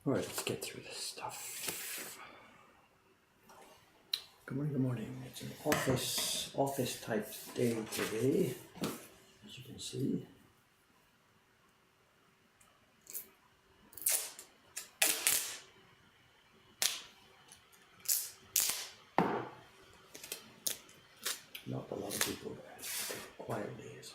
All right, let's get through this stuff. Good morning, good morning. It's an office type day today, as you can see. Not a lot of people there. Quiet days.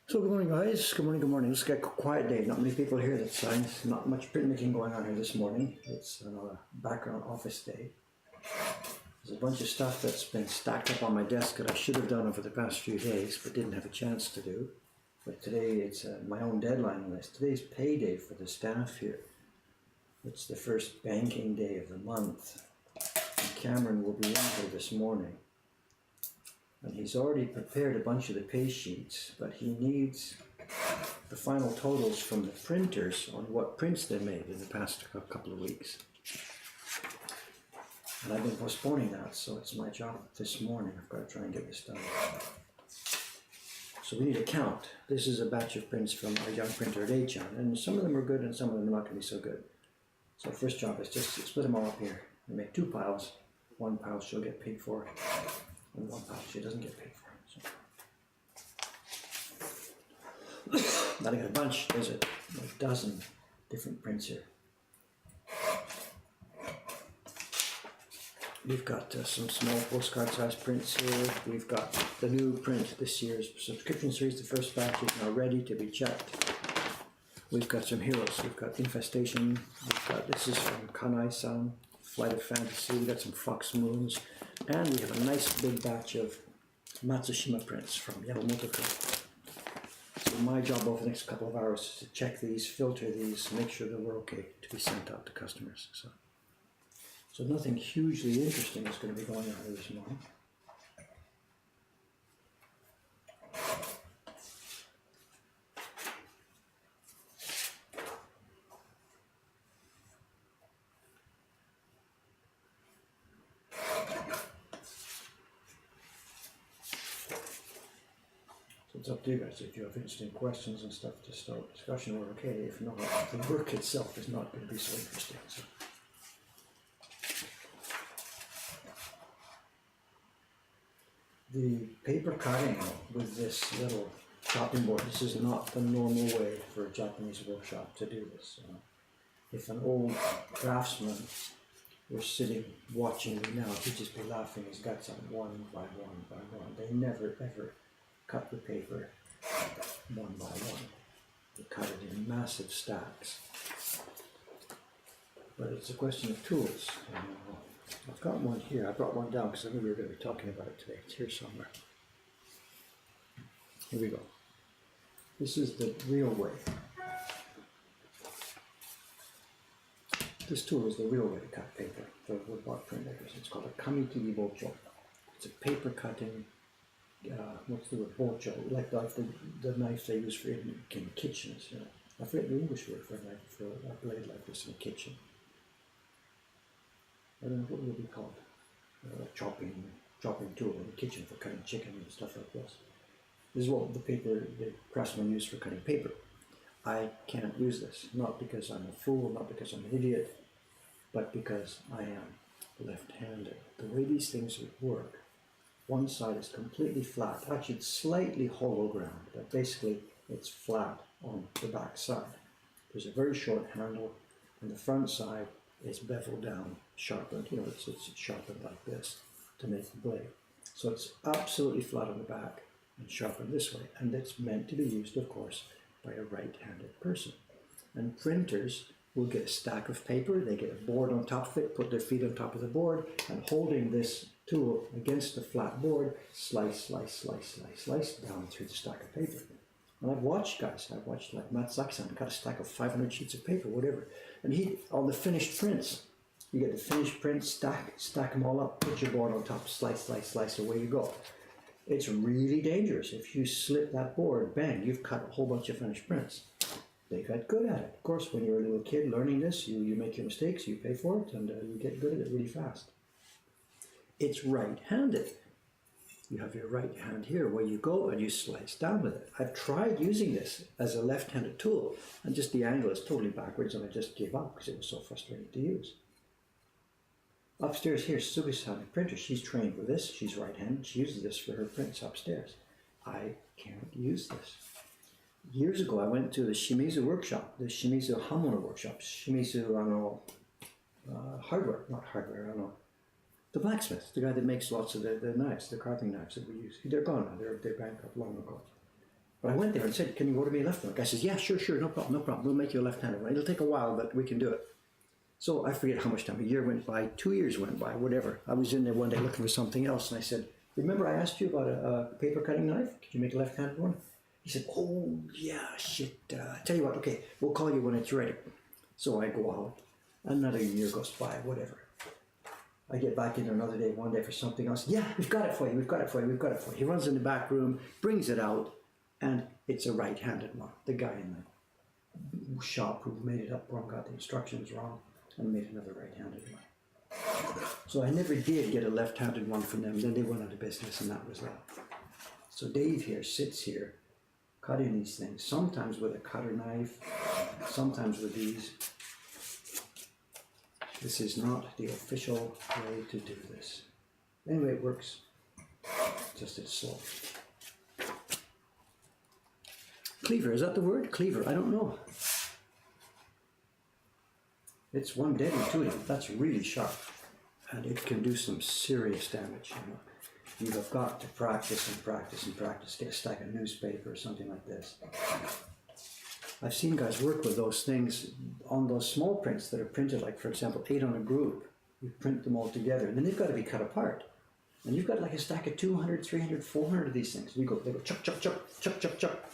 So good morning, guys. Good morning, good morning. Let's get a quiet day. Not many people here, that's fine. Not much printmaking going on here this morning. It's a background office day. There's a bunch of stuff that's been stacked up on my desk that I should have done over the past few days, but didn't have a chance to do. But today it's my own deadline on this. Today's payday for the staff here. It's the first banking day of the month. And Cameron will be in here this morning. And he's already prepared a bunch of the pay sheets, but he needs the final totals from the printers on what prints they made in the past couple of weeks. And I've been postponing that, so it's my job this morning. I've got to try and get this done. So we need a count. This is a batch of prints from our young printer at Achan, and some of them are good and some of them are not going to be so good. So first job is just to split them all up here and make two piles. One pile she'll get paid for, and one pile she doesn't get paid for. So. Then I got a bunch. There's a dozen different prints here. We've got some small postcard size prints here. We've got the new print this year's subscription series. The first batch is now ready to be checked. We've got some heroes. We've got Infestation. We've got, this is from Kanai-san, Flight of Fantasy. We've got some Fox Moons. And we have a nice big batch of Matsushima prints from Yamamoto. So my job over the next couple of hours is to check these, filter these, make sure that we're okay to be sent out to customers. So nothing hugely interesting is going to be going on here this morning. So it's up to you guys. If you have interesting questions and stuff to start discussion, we're okay. If not, the work itself is not going to be so interesting. So. The paper cutting with this little chopping board, this is not the normal way for a Japanese workshop to do this. If an old craftsman were sitting watching me now, he'd just be laughing his guts out one by one by one. They never ever cut the paper one by one. They cut it in massive stacks. But it's a question of tools. I've got one here. I brought one down because I knew we were going to be talking about it today. It's here somewhere. Here we go. This is the real way. This tool is the real way to cut paper for woodblock printmakers. It's called a Kamitigi Bocho. It's a paper cutting, what's the word, bocho, like the knife they use for in kitchens. You know. I forget the English word for a knife, for a blade like this in a kitchen. I don't know what would be called. Chopping tool in the kitchen for cutting chicken and stuff like this. This is what the craftsman used for cutting paper. I can't use this, not because I'm a fool, not because I'm an idiot, but because I am left-handed. The way these things work, one side is completely flat. Actually, it's slightly hollow ground, but basically it's flat on the back side. There's a very short handle, and the front side is beveled down, sharpened. You know, it's sharpened like this to make the blade. So it's absolutely flat on the back and sharpened this way. And it's meant to be used, of course, by a right-handed person. And printers will get a stack of paper, they get a board on top of it, put their feet on top of the board, and holding this tool against the flat board, slice, slice, slice, slice, slice down through the stack of paper. And I've watched like Matt Saxon, got a stack of 500 sheets of paper, whatever. And he, on the finished prints, you get the finished prints, stack them all up, put your board on top, slice, slice, slice, away you go. It's really dangerous. If you slip that board, bang, you've cut a whole bunch of finished prints. They got good at it. Of course, when you're a little kid learning this, you make your mistakes, you pay for it, and you get good at it really fast. It's right-handed. You have your right hand here where you go and you slice down with it. I've tried using this as a left-handed tool, and just the angle is totally backwards, and I just gave up because it was so frustrating to use. Upstairs here, Sugisan, printer, she's trained with this. She's right-handed. She uses this for her prints upstairs. I can't use this. Years ago, I went to the Shimizu workshop, the Shimizu Hamona workshop, Shimizu, I don't know, the blacksmith, the guy that makes lots of the knives, the carving knives that we use. They're gone now, they're bankrupt long ago. But I went there and said, can you order me a left one? The guy says, yeah, sure, no problem, we'll make you a left-handed one. It'll take a while, but we can do it. So I forget how much time, a year went by, 2 years went by, whatever. I was in there one day looking for something else, and I said, remember I asked you about a paper cutting knife? Could you make a left-handed one? He said, oh, yeah, shit. Tell you what, okay, we'll call you when it's ready. So I go out. Another year goes by, whatever. I get back in there another day, one day for something else. Yeah, we've got it for you, we've got it for you, we've got it for you. He runs in the back room, brings it out, and it's a right-handed one. The guy in the shop who made it up wrong, got the instructions wrong, and made another right-handed one. So I never did get a left-handed one from them. Then they went out of business, and that was that. So Dave here sits here, cutting these things, sometimes with a cutter knife, sometimes with these. This is not the official way to do this. Anyway, it works, just it's slow. Cleaver, is that the word? Cleaver, I don't know. It's one deadly tooling, that's really sharp, and it can do some serious damage, you know. You have got to practice and practice and practice. Get a stack of newspaper or something like this. I've seen guys work with those things on those small prints that are printed, like, for example, 8 on a group. You print them all together, and then they've got to be cut apart. And you've got like a stack of 200, 300, 400 of these things. They go chuck, chuck, chuck, chuck, chuck, chuck.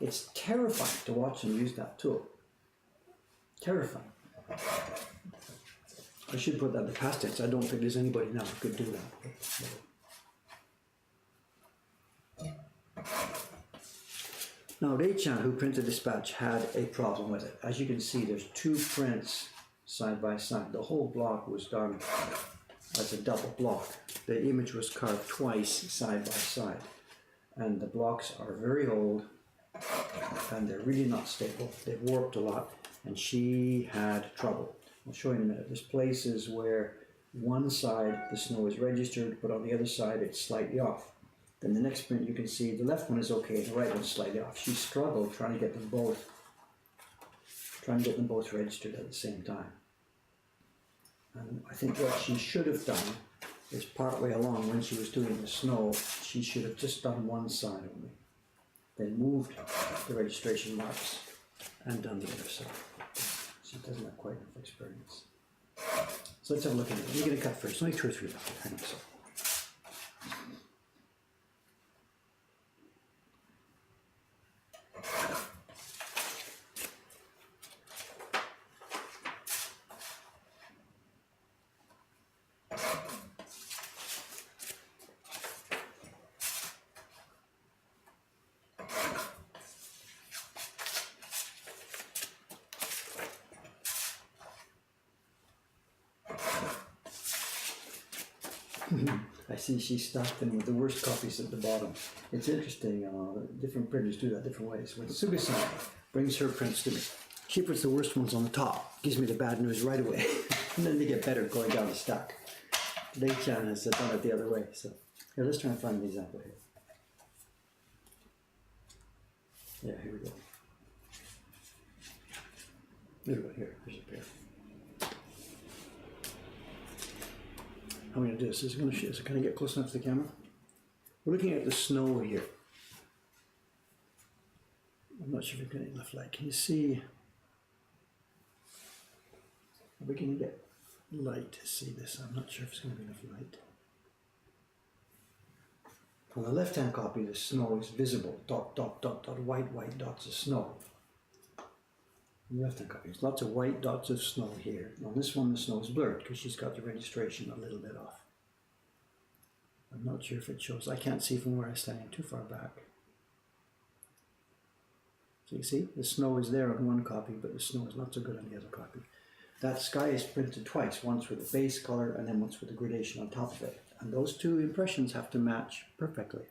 It's terrifying to watch them use that tool. Terrifying. I should put that in the past tense. I don't think there's anybody now who could do that. Now, Rei-chan, who printed this batch, had a problem with it. As you can see, there's 2 prints side by side. The whole block was done as a double block. The image was carved twice side by side. And the blocks are very old, and they're really not stable. They've warped a lot, and she had trouble. I'll show you in a minute. There's places where one side the snow is registered, but on the other side it's slightly off. Then the next print you can see the left one is okay, the right one's slightly off. She struggled trying to get them both registered at the same time. And I think what she should have done is partway along when she was doing the snow, she should have just done one side only. Then moved the registration marks and done the other side. She doesn't have quite enough experience. So let's have a look at it. Let me get a cut first. Only 2 or 3 left. Hang on a second. I see she stacked them with the worst copies at the bottom. It's interesting, different printers do that different ways. When Sugisan brings her prints to me, she puts the worst ones on the top, gives me the bad news right away, and then they get better going down the stack. Rei-chan has done it the other way. So here, let's try and find an example here. Yeah, here we go. Here we go, here's a pair. I'm going to do this. Is it going to get close enough to the camera? We're looking at the snow here. I'm not sure if you're getting enough light. Can you see? Are we going to get light to see this? I'm not sure if it's going to be enough light. On the left-hand copy, the snow is visible. Dot, dot, dot, dot, white, white dots of snow. On the left-hand copy, there's lots of white dots of snow here. On this one, the snow is blurred because she's got the registration a little bit off. I'm not sure if it shows. I can't see from where I'm standing too far back. So you see, the snow is there on one copy, but the snow is not so good on the other copy. That sky is printed twice, once with the base color and then once with the gradation on top of it. And those two impressions have to match perfectly.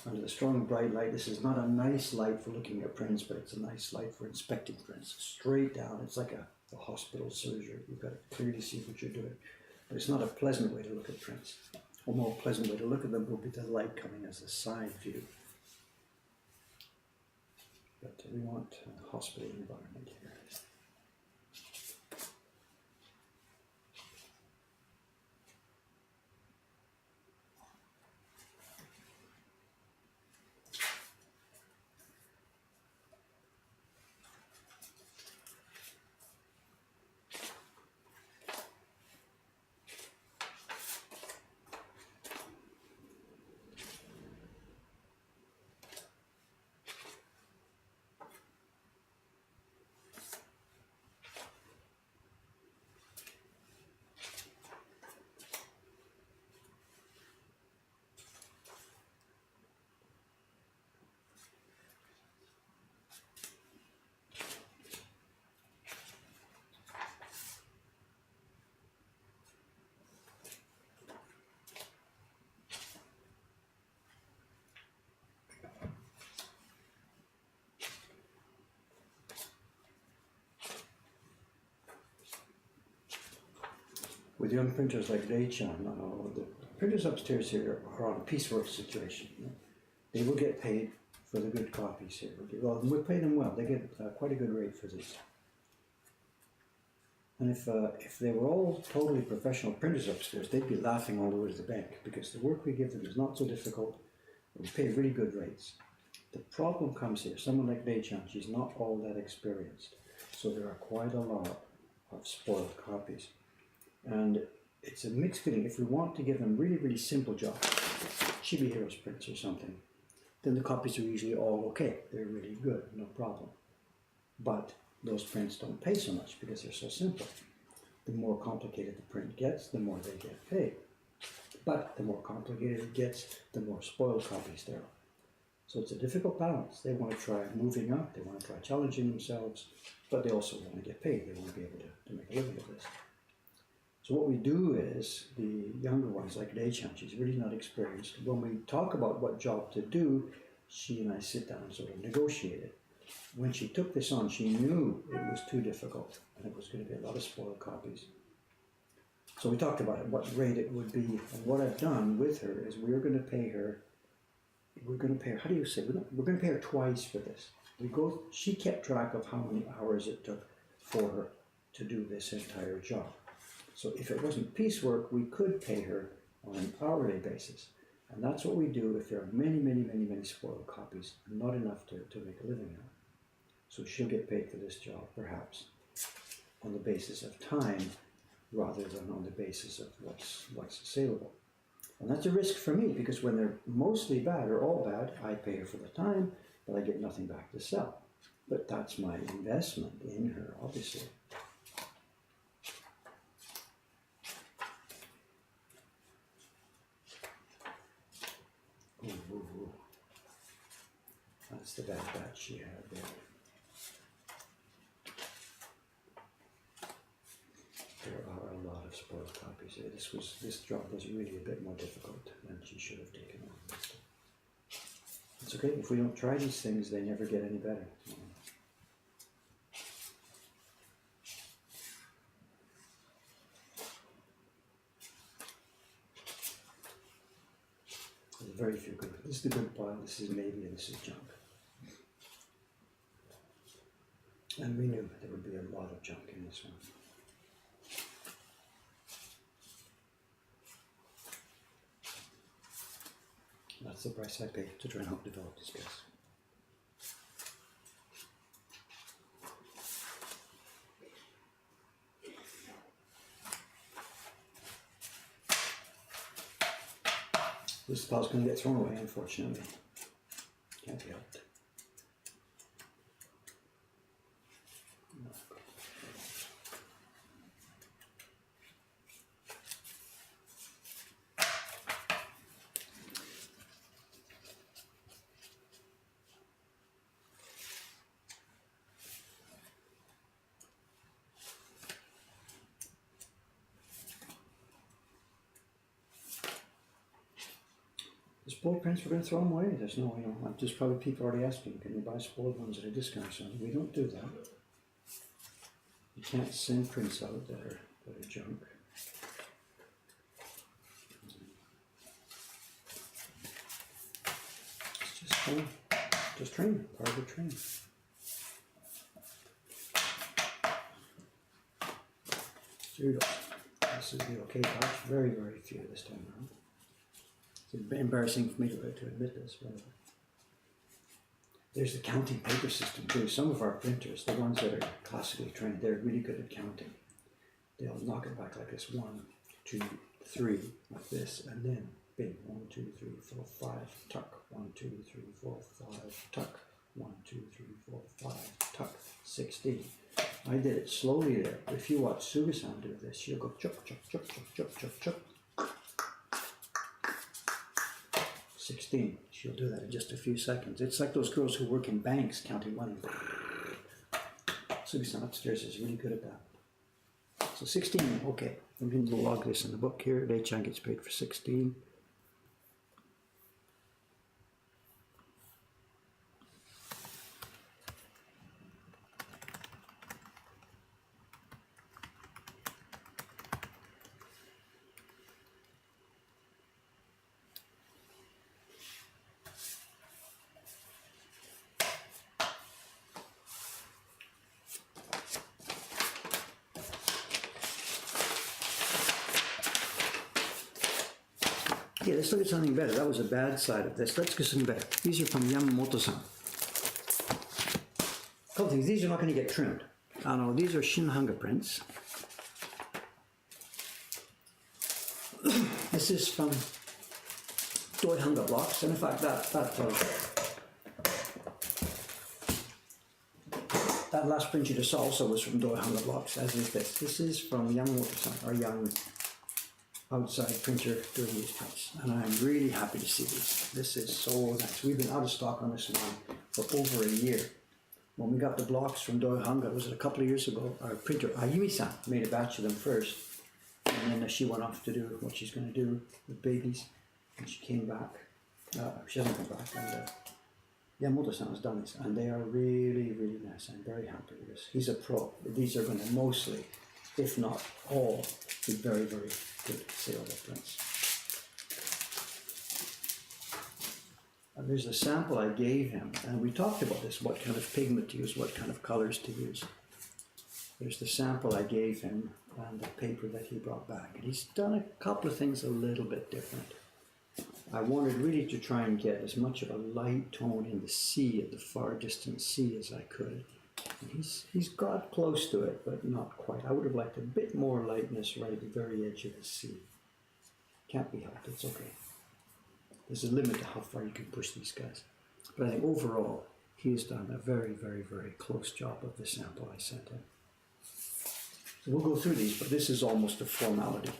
Under the strong bright light, this is not a nice light for looking at prints, but it's a nice light for inspecting prints. Straight down, it's like a hospital surgery. You've got to clearly see what you're doing. But it's not a pleasant way to look at prints. A more pleasant way to look at them will be the light coming as a side view. But we want a hospital environment here. With young printers like Rei-chan, the printers upstairs here are on a piecework situation. They will get paid for the good copies here. Well, we pay them well. They get quite a good rate for this. And if they were all totally professional printers upstairs, they'd be laughing all the way to the bank because the work we give them is not so difficult. We pay really good rates. The problem comes here. Someone like Rei-chan, she's not all that experienced. So there are quite a lot of spoiled copies. And it's a mixed feeling. If we want to give them really, really simple jobs, Chibi Heroes prints or something, then the copies are usually all okay. They're really good, no problem. But those prints don't pay so much because they're so simple. The more complicated the print gets, the more they get paid. But the more complicated it gets, the more spoiled copies there are. So it's a difficult balance. They want to try moving up, they want to try challenging themselves, but they also want to get paid. They want to be able to make a living of this. So what we do is, the younger ones like Rei-chan, she's really not experienced. When we talk about what job to do, she and I sit down and sort of negotiate it. When she took this on, she knew it was too difficult and it was going to be a lot of spoiled copies. So we talked about it, what rate it would be, and what I've done with her is we're going to pay her, how do you say, we're going to pay her twice for this. She kept track of how many hours it took for her to do this entire job. So if it wasn't piecework, we could pay her on an hourly basis. And that's what we do if there are many, many, many, many spoiled copies, not enough to make a living out. So she'll get paid for this job, perhaps, on the basis of time, rather than on the basis of what's saleable. And that's a risk for me, because when they're mostly bad or all bad, I pay her for the time, but I get nothing back to sell. But that's my investment in her, obviously. Ooh. That's the bad batch she had there. There are a lot of spoiled copies here. This job was really a bit more difficult than she should have taken on. It's okay, if we don't try these things, they never get any better. very few good. This is the good pile, this is maybe, and this is junk. And we knew there would be a lot of junk in this one. That's the price I paid to try and help develop this place. This pile's going to get thrown away, unfortunately. Can't be helped. The spoiled prints, we're going to throw them away. There's no, there's probably people already asking, can you buy spoiled ones at a discount? So we don't do that. You can't send prints out that are junk. It's just training, part of the training. So here we go. This is the okay pouch. Very, very few this time around. It's a bit embarrassing for me to admit this, but there's the counting paper system too. Some of our printers, the ones that are classically trained, they're really good at counting. They'll knock it back like this: 1, 2, 3, like this, and then bing, 1, 2, 3, 4, 5, tuck, 1, 2, 3, 4, 5, tuck, 1, 2, 3, 4, 5, tuck, 16. I did it slowly there, but if you watch Sugi-san do this, she'll go chuck, chuck, chuck, chuck, chuck, chuck, chuck. 16. She'll do that in just a few seconds. It's like those girls who work in banks counting money. Sugi-san upstairs is really good at that. So 16, okay. I'm going to log this in the book here. Rei-chan gets paid for 16. Okay, let's look at something better. That was a bad side of this. Let's get something better. These are from Yamamoto-san. Couple things. These are not going to get trimmed. I know these are Shinhanga prints. This is from Doihanga blocks, and in fact, that last print you just saw also was from Doihanga blocks, as is this. This is from Yamamoto-san, our young outside printer doing these prints, and I'm really happy to see these. This is so nice. We've been out of stock on this one for over a year. When we got the blocks from Doihanga, was it a couple of years ago? Our printer Ayumi-san made a batch of them first, and then she went off to do what she's going to do with babies, and she came back. She hasn't come back, and Yamamoto-san has done this, and they are really, really nice. I'm very happy with this. He's a pro. These are going to mostly, if not all, be very, very good saleable prints. And there's a sample I gave him, and we talked about this, what kind of pigment to use, what kind of colors to use. There's the sample I gave him and the paper that he brought back. And he's done a couple of things a little bit different. I wanted really to try and get as much of a light tone in the sea, at the far distant sea, as I could. And he's got close to it, but not quite. I would have liked a bit more lightness right at the very edge of the sea. Can't be helped, it's okay. There's a limit to how far you can push these guys. But I think overall, he has done a very, very, very close job of the sample I sent him. So we'll go through these, but this is almost a formality.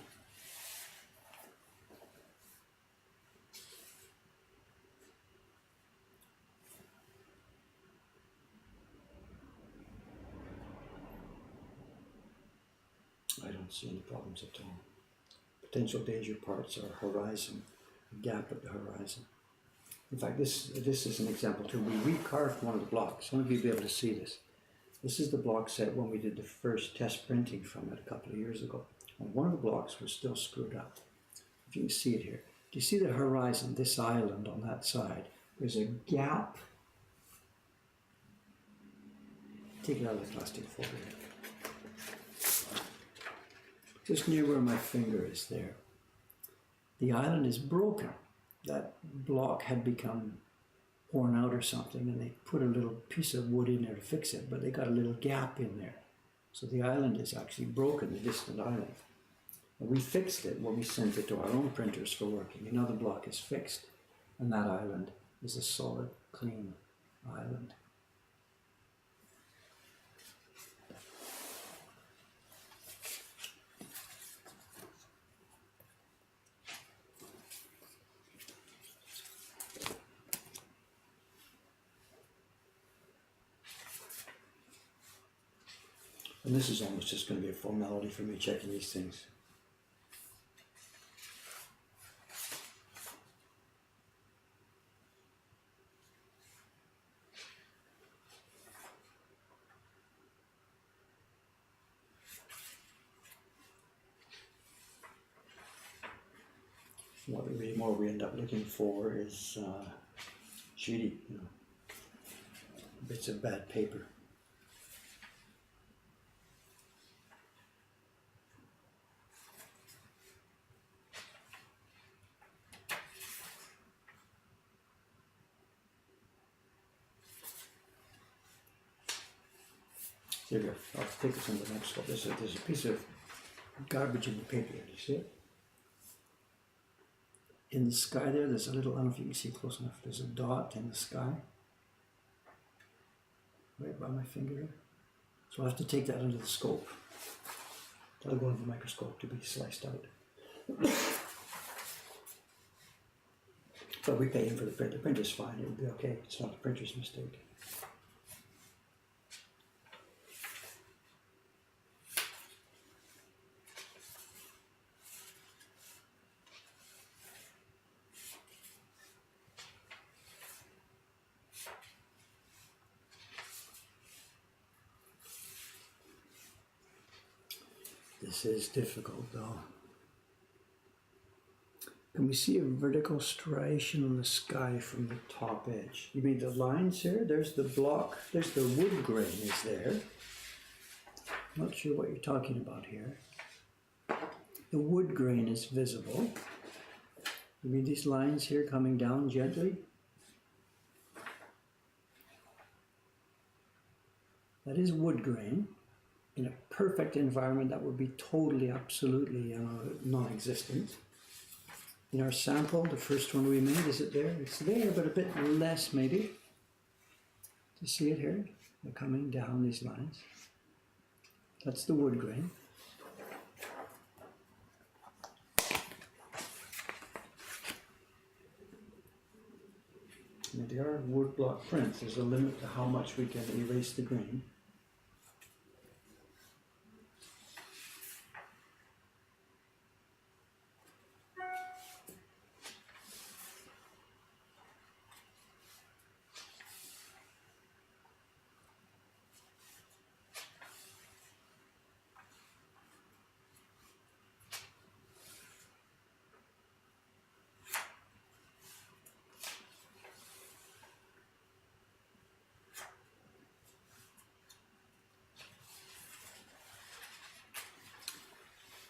I don't see any problems at all. Potential danger parts are horizon, a gap at the horizon. In fact, this is an example too. We recarved one of the blocks. Some of you will be able to see this. This is the block set when we did the first test printing from it a couple of years ago. And one of the blocks was still screwed up. If you can see it here. you see the horizon, this island on that side? There's a gap. Take it out of the plastic folder here. Just near where my finger is there. The island is broken. That block had become worn out or something, and they put a little piece of wood in there to fix it, but they got a little gap in there. So the island is actually broken, the distant island. And we fixed it when we sent it to our own printers for working. Now the block is fixed, and that island is a solid, clean island. And this is almost just going to be a formality for me checking these things. What really more we end up looking for is shitty, bits of bad paper. There we go. I'll take this on the next one. There's a piece of garbage in the paper. Do you see it? In the sky there's a little, I don't know if you can see close enough, there's a dot in the sky. Right by my finger here. So I'll have to take that under the scope. That'll go into the microscope to be sliced out. But we pay him for the print. The printer's fine, it'll be okay. It's not the printer's mistake. This is difficult though. Can we see a vertical striation on the sky from the top edge? You mean the lines here? There's the block, there's the wood grain is there. Not sure what you're talking about here. The wood grain is visible. You mean these lines here coming down gently? That is wood grain. In a perfect environment, that would be totally, absolutely non-existent. In our sample, the first one we made, is it there? It's there, but a bit less maybe. Do you see it here? They're coming down these lines. That's the wood grain. Now, they are wood block prints. There's a limit to how much we can erase the grain.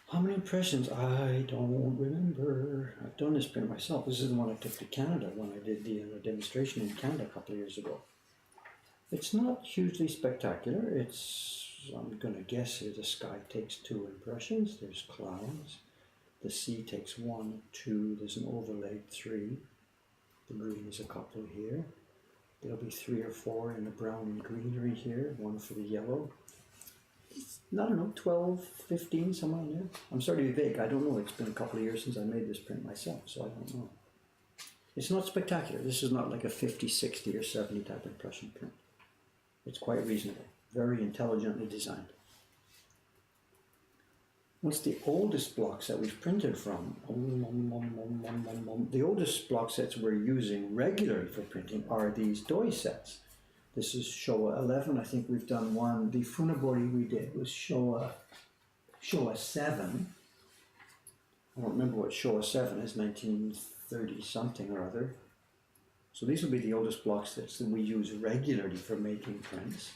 How many impressions? I don't remember. I've done this print myself. This is the one I took to Canada when I did the demonstration in Canada a couple of years ago. It's not hugely spectacular. It's, I'm going to guess here, the sky takes 2 impressions. There's clouds. The sea takes 1, 2. There's an overlay 3. The green is a couple here. There'll be 3 or 4 in the brown and greenery here. 1 for the yellow. I don't know, 12, 15, somewhere in there. I'm sorry to be vague, I don't know. It's been a couple of years since I made this print myself, so I don't know. It's not spectacular. This is not like a 50, 60, or 70 type impression print. It's quite reasonable, very intelligently designed. What's the oldest block set we've printed from? The oldest block sets we're using regularly for printing are these Doi sets. This is Showa 11. I think we've done one. The Funabori we did was Showa 7. I don't remember what Showa 7 is, 19 30 something or other. So these will be the oldest block sticks that we use regularly for making prints.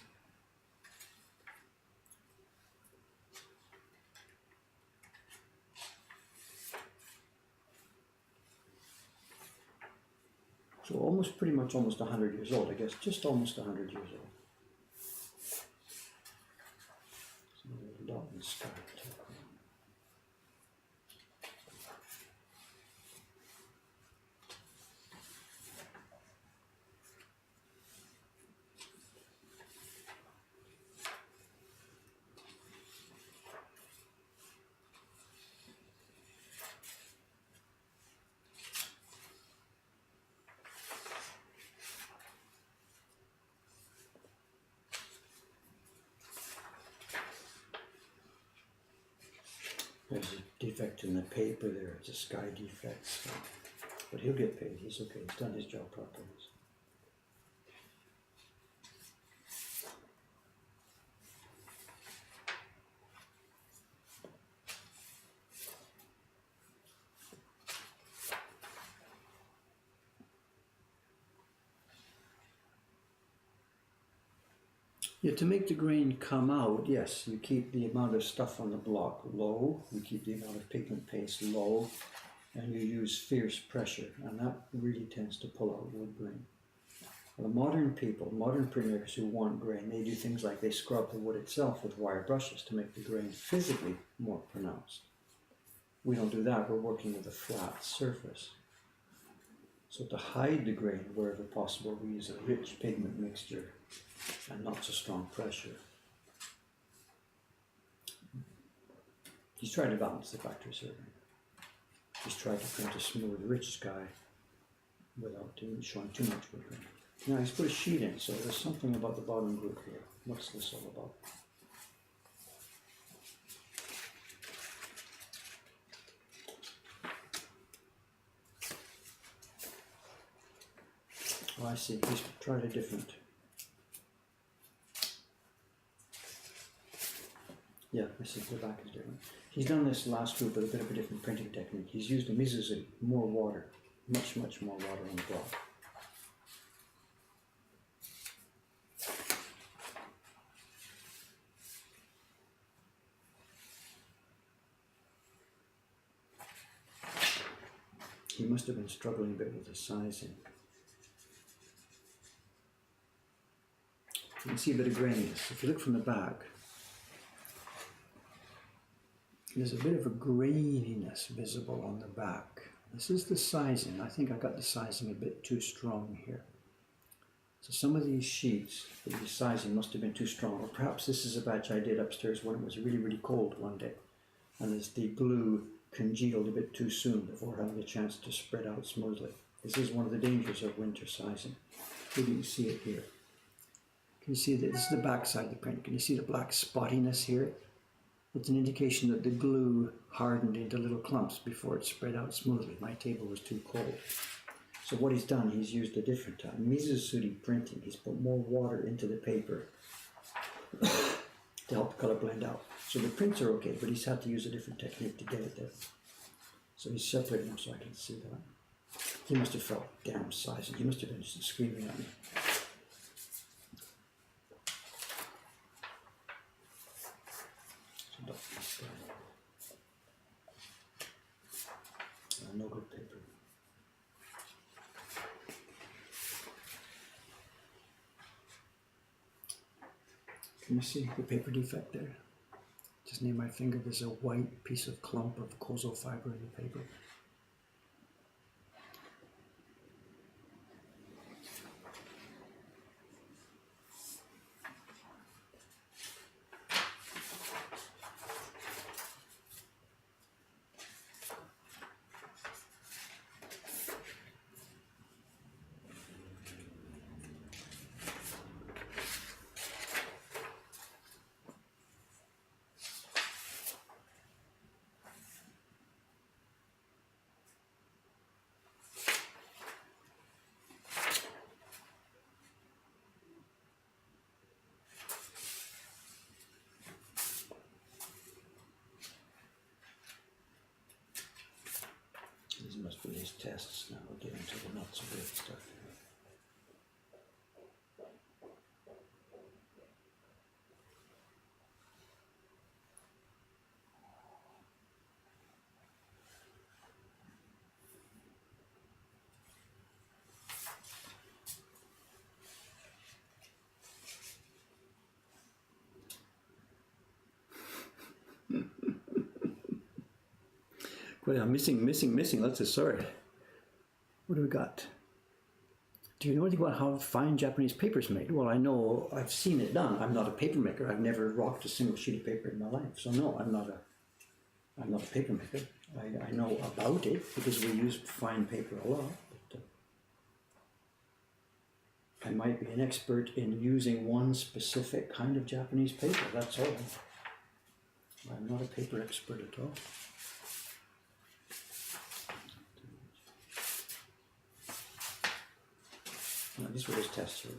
So almost, pretty much almost 100 years old, I guess, just almost 100 years old. So a little dot in the sky too. There's a defect in the paper there, it's a sky defect, so. But he'll get paid, he's okay, he's done his job properly. Yeah, to make the grain come out, yes, you keep the amount of stuff on the block low, you keep the amount of pigment paste low, and you use fierce pressure, and that really tends to pull out wood grain. Well, modern people, modern printmakers who want grain, they do things like they scrub the wood itself with wire brushes to make the grain physically more pronounced. We don't do that, we're working with a flat surface. So to hide the grain wherever possible, we use a rich pigment mixture and not so strong pressure. He's trying to balance the factory serving. He's tried to print a smooth, rich sky without showing too much wood grain. Now he's put a sheet in, so there's something about the bottom group here. What's this all about? Oh, I see. He's tried a different. Yeah, I see. The back is different. He's done this last group with a bit of a different printing technique. He's used a Mizuzu, more water, much more water on the block. He must have been struggling a bit with the sizing. You can see a bit of graininess. If you look from the back, there's a bit of a graininess visible on the back. This is the sizing. I think I got the sizing a bit too strong here. So some of these sheets, the sizing must have been too strong. Or perhaps this is a batch I did upstairs when it was really cold one day. And as the glue congealed a bit too soon before having a chance to spread out smoothly. This is one of the dangers of winter sizing. Maybe you can see it here. Can you see that? This is the back side of the print. Can you see the black spottiness here? It's an indication that the glue hardened into little clumps before it spread out smoothly. My table was too cold. So what he's done, he's used a different type. Mizuzu printing. He's put more water into the paper to help the color blend out. So the prints are okay, but he's had to use a different technique to get it there. So he's separating them so I can see that. He must have felt damn sizing. He must have been just screaming at me. No good paper. Can you see the paper defect there? Just near my finger, there's a white piece of clump of kozo fiber in the paper. tests. Now we'll get into the not so good stuff. Well, I'm missing lots of sorry. What do we got? Do you know anything about how fine Japanese paper is made? Well, I know, I've seen it done. I'm not a paper maker. I've never rocked a single sheet of paper in my life. So no, I'm not a paper maker. I know about it because we use fine paper a lot. But, I might be an expert in using one specific kind of Japanese paper, that's all. I'm not a paper expert at all. No, these were just tests here.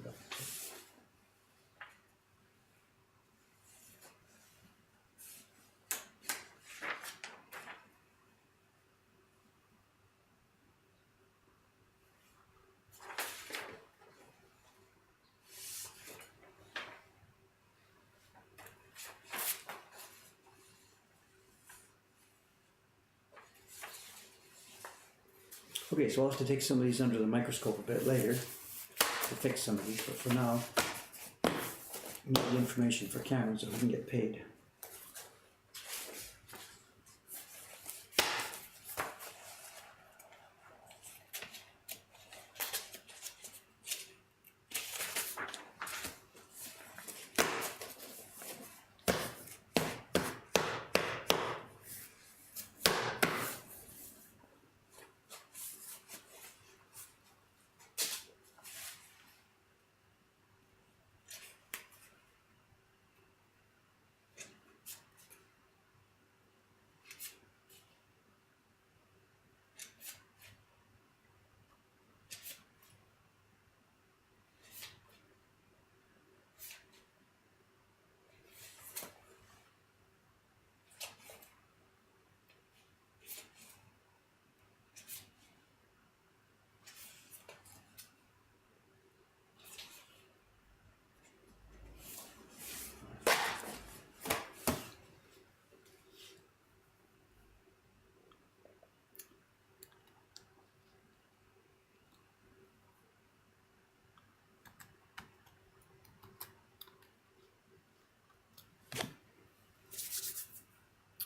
Okay, so I'll have to take some of these under the microscope a bit later to fix some of these, but for now, I need the information for Cameron so we can get paid.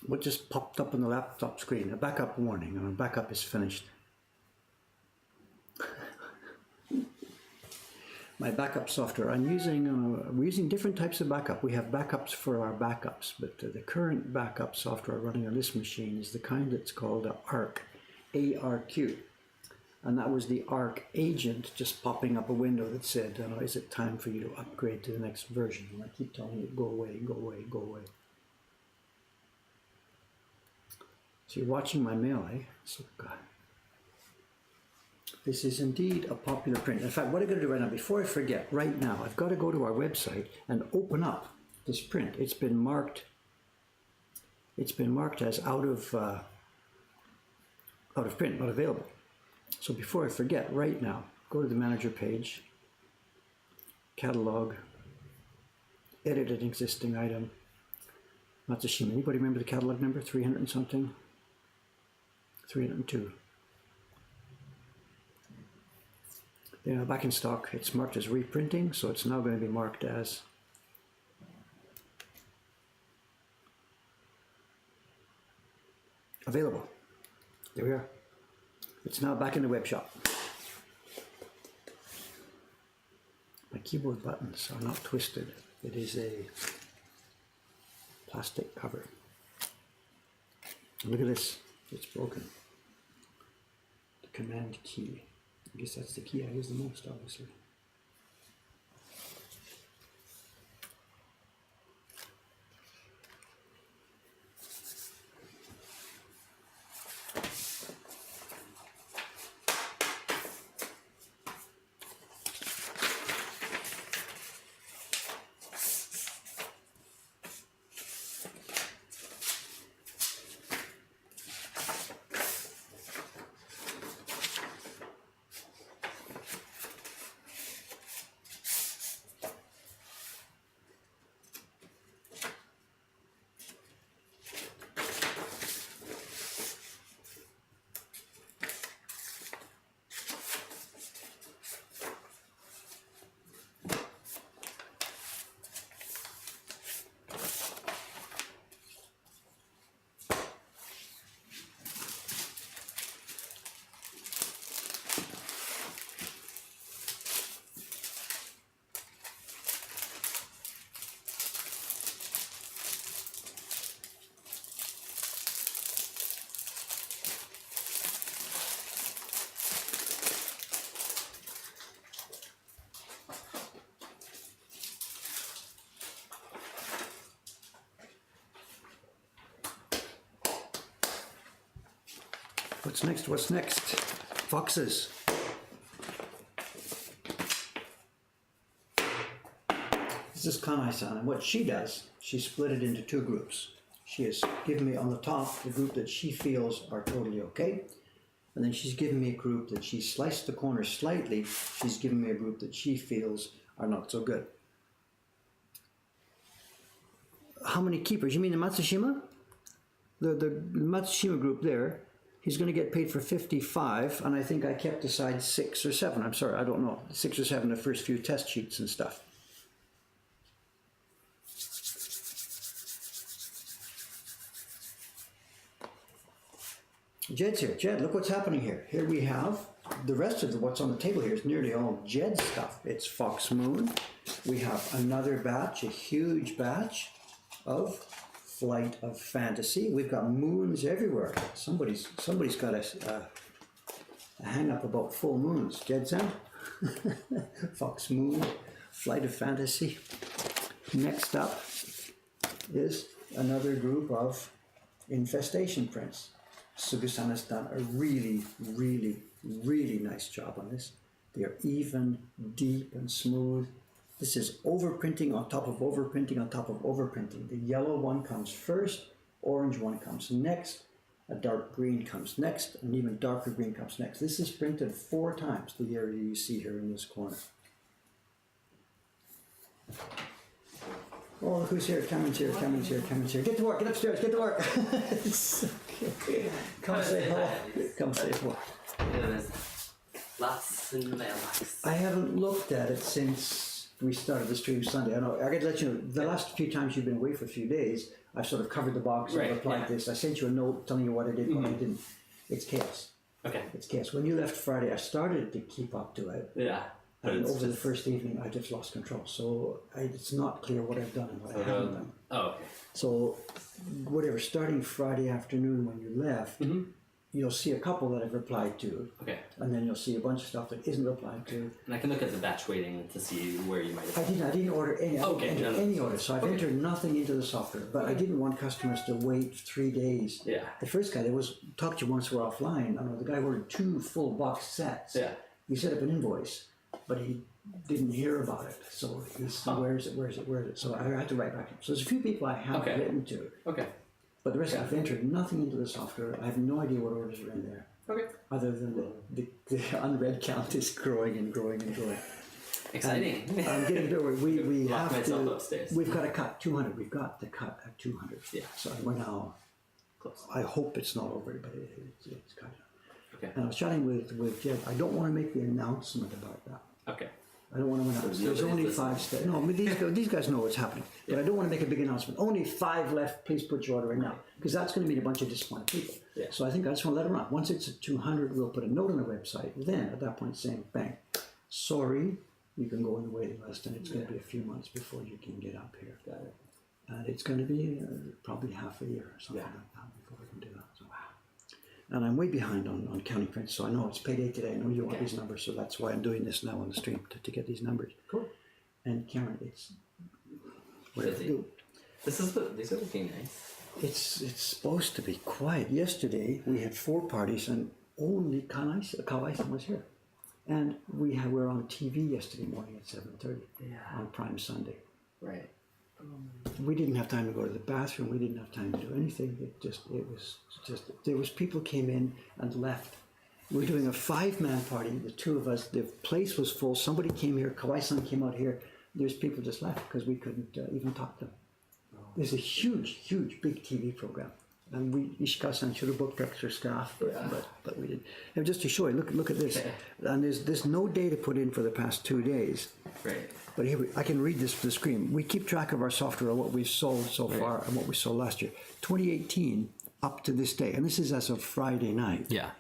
What just popped up on the laptop screen? A backup warning, or a backup is finished. My backup software, we're using different types of backup. We have backups for our backups, but the current backup software running on this machine is the kind that's called ARQ, A-R-Q. And that was the ARQ agent just popping up a window that said, is it time for you to upgrade to the next version? And I keep telling it, go away, go away, go away. So you're watching my mail, eh? So, God. This is indeed a popular print. In fact, what I'm going to do right now, before I forget, right now, I've got to go to our website and open up this print. It's been marked as out of print, not available. So before I forget, right now, go to the manager page, catalog, edit an existing item. Matsushima. Anybody remember the catalog number? 300 and something? 302. They're now back in stock. It's marked as reprinting, so it's now going to be marked as available. There we are. It's now back in the web shop. My keyboard buttons are not twisted. It is a plastic cover. Look at this. It's broken. The command key. I guess that's the key I use the most, obviously. What's next? What's next? Foxes. This is Kanai-san, and what she does, she split it into two groups. She has given me on the top the group that she feels are totally okay, and then she's given me a group that she sliced the corners slightly. She's given me a group that she feels are not so good. How many keepers? You mean the Matsushima? The Matsushima group there, he's going to get paid for 55, and I think I kept aside 6 or 7. I'm sorry, I don't know. 6 or 7 the first few test sheets and stuff. Jed's here. Jed, look what's happening here. Here we have the rest of what's on the table here is nearly all Jed's stuff. It's Fox Moon. We have another batch, a huge batch of Flight of Fantasy. We've got moons everywhere. Somebody's got a hang up about full moons. Jed-san? Fox Moon, Flight of Fantasy. Next up is another group of Infestation prints. Sugusan has done a really, really, really nice job on this. They are even, deep, and smooth. This is overprinting on top of overprinting on top of overprinting. The yellow one comes first, orange one comes next, a dark green comes next, and even darker green comes next. This is printed 4 times, the area you see here in this corner. Oh, look who's here. Cameron's here, Cameron's here, Cameron's here. Get to work, get upstairs, get to work. Okay. Come say hello. Come say hello. There's lots in the mailbox. I haven't looked at it since we started the stream Sunday. I know, I gotta let you know, the last few times you've been away for a few days, I've sort of covered the box and replied this. I sent you a note telling you what I did, what I didn't. It's chaos. Okay. It's chaos. When you left Friday, I started to keep up to it. Yeah. And over the first evening, I just lost control. So it's not clear what I've done and what I haven't done. Oh, okay. So whatever, starting Friday afternoon when you left, you'll see a couple that I've replied to. Okay. And then you'll see a bunch of stuff that isn't replied to. And I can look at the batch weighting to see where you might have... I didn't order any. I didn't enter any order. So I've Okay. entered nothing into the software. But I didn't want customers to wait 3 days. Yeah. The first guy, talked to you once we're offline. I know the guy ordered 2 full box sets. Yeah. He set up an invoice, but he didn't hear about it. So he's, where is it? So I had to write back to him. So there's a few people I have written to. Okay. But the rest, I've entered nothing into the software. I have no idea what orders are in there. Okay. Other than the unread count is growing and growing and growing. Exciting. And I'm getting to where we Lock have myself to. upstairs. We've got to cut 200. We've got to cut at 200. Yeah. So we're now. Close. I hope it's not over, but it's kind of. Okay. And I was chatting with Jed. I don't want to make the announcement about that. Okay. I don't want to announce. There's only 5 steps. No, I mean, these guys know what's happening. But I don't want to make a big announcement. Only 5 left. Please put your order in now. Because that's going to meet a bunch of disappointed people. Yeah. So I think I just want to let them run. Once it's at 200, we'll put a note on the website. Then, at that point, saying, bang, sorry, you can go on the waiting list. And it's going to be a few months before you can get up here. Got it. And it's going to be probably half a year or something like that before we can do that. So, wow. And I'm way behind on counting prints, so I know it's payday today. I know you want these numbers, so that's why I'm doing this now on the stream to get these numbers. Cool. And Cameron, it's Busy. These are looking nice. it's supposed to be quiet. Yesterday we had 4 parties and only Kawai-san was here, and we were on TV yesterday morning at 7:30 on Prime Sunday. Right. We didn't have time to go to the bathroom. We didn't have time to do anything. There was people came in and left. We were doing a 5-man party, the 2 of us. The place was full. Somebody came here. Kawai-san came out here. There's people just left because we couldn't even talk to them. There's a huge, big TV program. And Ishikawa-san should have booked extra staff, but we didn't. And just to show you, look at this. And there's no data put in for the past 2 days. Right. But here, I can read this for the screen. We keep track of our software, what we've sold so far and what we sold last year. 2018 up to this day, and this is as of Friday night. Yeah.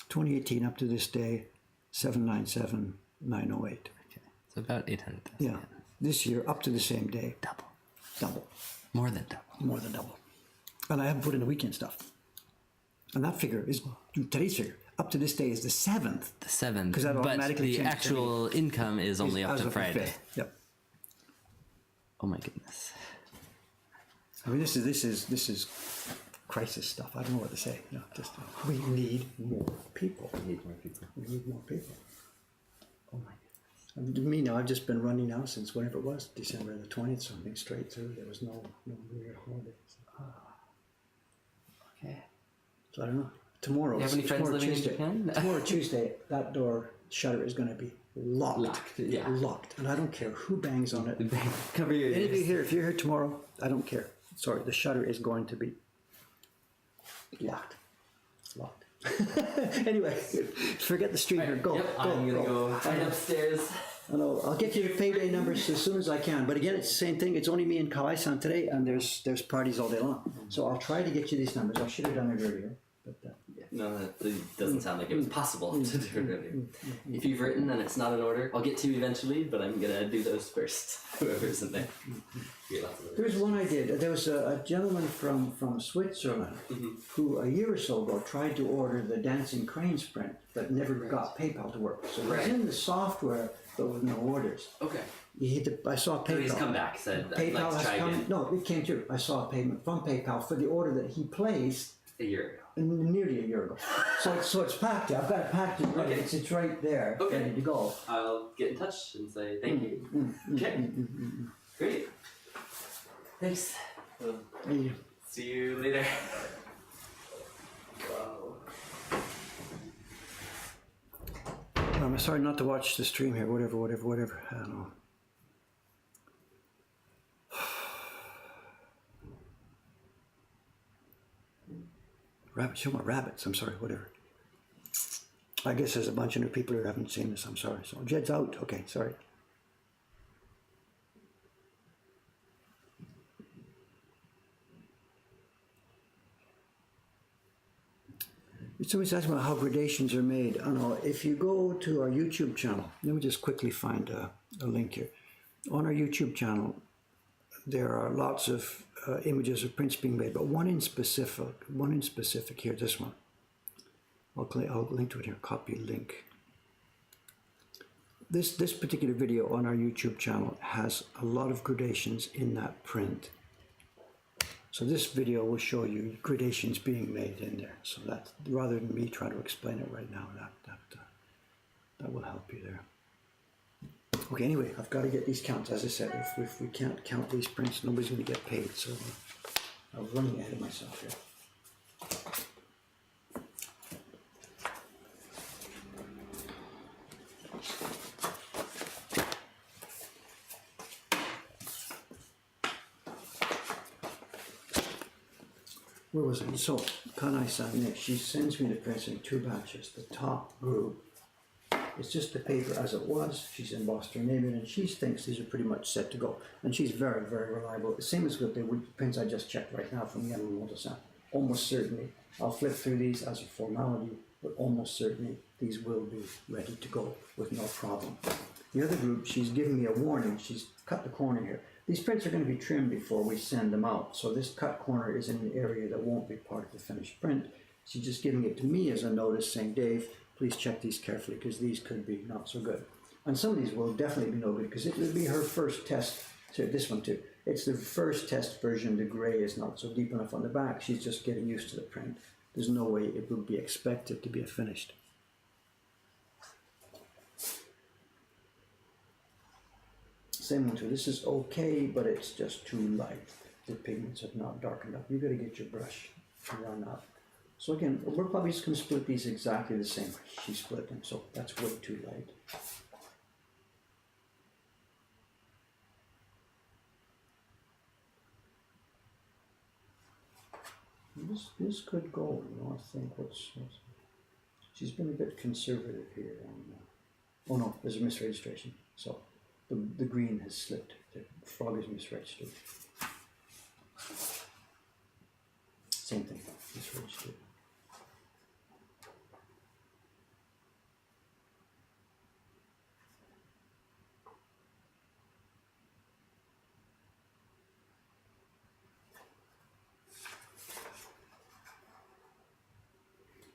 2018 up to this day, 797,908. Okay. It's about 800,000. Yeah. This year, up to the same day. Double. More than double. More than double. And I haven't put in the weekend stuff. And that figure is today's figure. Up to this day is the 7th. The 7th. Because that but automatically the changed actual income is only up As to of the Friday. 5th. Yep. Oh my goodness. I mean, this is crisis stuff. I don't know what to say. Just we need more people. We need more people. We need more people. Oh my Me now, I've just been running now since whenever it was, December the 20th, something straight through. There was no weird holidays. Okay. So I don't know. Tomorrow. Do you have any friends tomorrow living Tuesday, in Japan? Tomorrow Tuesday, that door shutter is going to be locked. Locked, yeah. Locked. And I don't care who bangs on it. Cover your Any of you ears. here, if you're here tomorrow, I don't care. Sorry, the shutter is going to be locked. Locked. Anyway, forget the street here. Go. Yep, go. I'm gonna go right upstairs. I know. I'll get you the payday numbers as soon as I can. But again, it's the same thing. It's only me and Kawai-san today, and there's parties all day long. So I'll try to get you these numbers. I should have done it earlier, but No, that doesn't sound like it was possible to do it earlier. If you've written and it's not in order, I'll get to you eventually, but I'm gonna do those first. Whoever's in there. Get lots of those. there's one I did. There was a gentleman from Switzerland who a year or so ago tried to order the Dancing Cranes print, but never got PayPal to work. So it was Right. in the software, but with no orders. Okay. I saw So PayPal. he's come back, said, I'd PayPal like to has try come. again No, it came through. I saw a payment from PayPal for the order that he placed a year ago. nearly a year ago. So it's packed. I've got it packed and ready. Okay. It's right there, Okay. ready to go. I'll get in touch and say thank you. Okay. Great. Thanks. Well, Hey, see you later. Wow. I'm sorry not to watch the stream here. Whatever. I don't know. Rabbits. You want rabbits? I'm sorry. Whatever. I guess there's a bunch of new people who haven't seen this. I'm sorry. So Jed's out. Okay. Sorry. Somebody's asking about how gradations are made. I don't know. If you go to our YouTube channel, let me just quickly find a link here. On our YouTube channel, there are lots of images of prints being made, but one in specific here, this one. I'll link to it here, copy link. This particular video on our YouTube channel has a lot of gradations in that print. So this video will show you gradations being made in there. So that, rather than me try to explain it right now, that will help you there. Okay, anyway, I've got to get these counts. As I said, if we can't count these prints, nobody's going to get paid. So I'm running ahead of myself here. Where was it? So, Kanai-san, she sends me the prints in 2 batches. The top group, it's just the paper as it was. She's embossed her name in, and she thinks these are pretty much set to go. And she's very, very reliable. The same as with the prints I just checked right now from Yamamoto-san. Almost certainly, I'll flip through these as a formality, but almost certainly these will be ready to go with no problem. The other group, she's given me a warning. She's cut the corner here. These prints are going to be trimmed before we send them out. So this cut corner is in an area that won't be part of the finished print. She's just giving it to me as a notice saying, Dave, please check these carefully because these could be not so good. And some of these will definitely be no good because it will be her first test. So this one too. It's the first test version. The gray is not so deep enough on the back. She's just getting used to the print. There's no way it would be expected to be a finished. Same one too. This is okay, but it's just too light. The pigments have not darkened up. You've got to get your brush to run up. So again, we're probably just going to split these exactly the same. She split them, so that's way too light. This could go, you know, I think. She's been a bit conservative here. Oh no, there's a misregistration. So the green has slipped. The frog is misregistered. Same thing, misregistered.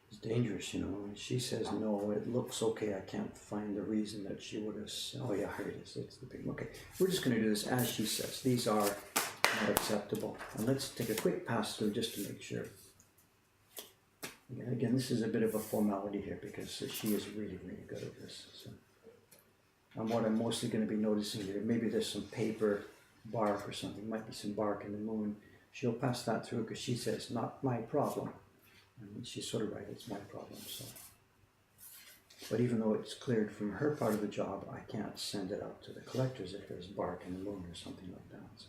It's dangerous, you know. When she says no, it looks okay. I can't find the reason that she would have. Oh yeah, here it is. It's the big. Okay, we're just going to do this as she says. These are not acceptable. And let's take a quick pass through just to make sure. Again, this is a bit of a formality here because she is really, really good at this. So. And what I'm mostly going to be noticing here, maybe there's some paper, bark or something, might be some bark in the moon. She'll pass that through because she says, not my problem. And she's sort of right, it's my problem. So. But even though it's cleared from her part of the job, I can't send it out to the collectors if there's bark in the moon or something like that. So.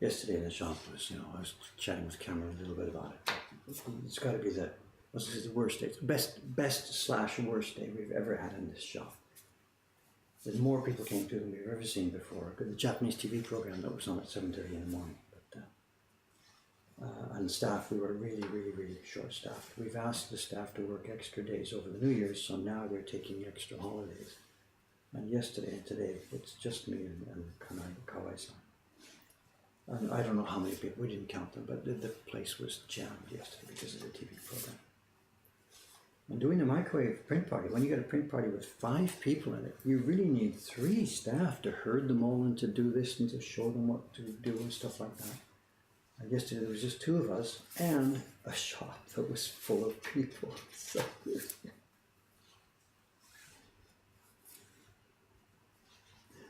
Yesterday in the shop was, I was chatting with Cameron a little bit about it. It's got to be the worst day, best/worst day we've ever had in this shop. There's more people came to than we've ever seen before. The Japanese TV program that was on at 7:30 in the morning. And staff, we were really, really, really short-staffed. We've asked the staff to work extra days over the New Year's, so now they're taking extra holidays. And yesterday and today, it's just me and Kawai-san. And I don't know how many people, we didn't count them, but the place was jammed yesterday because of the TV program. And doing a microwave print party, when you get a print party with 5 people in it, you really need 3 staff to herd them all and to do this and to show them what to do and stuff like that. And yesterday there was just 2 of us and a shop that was full of people. So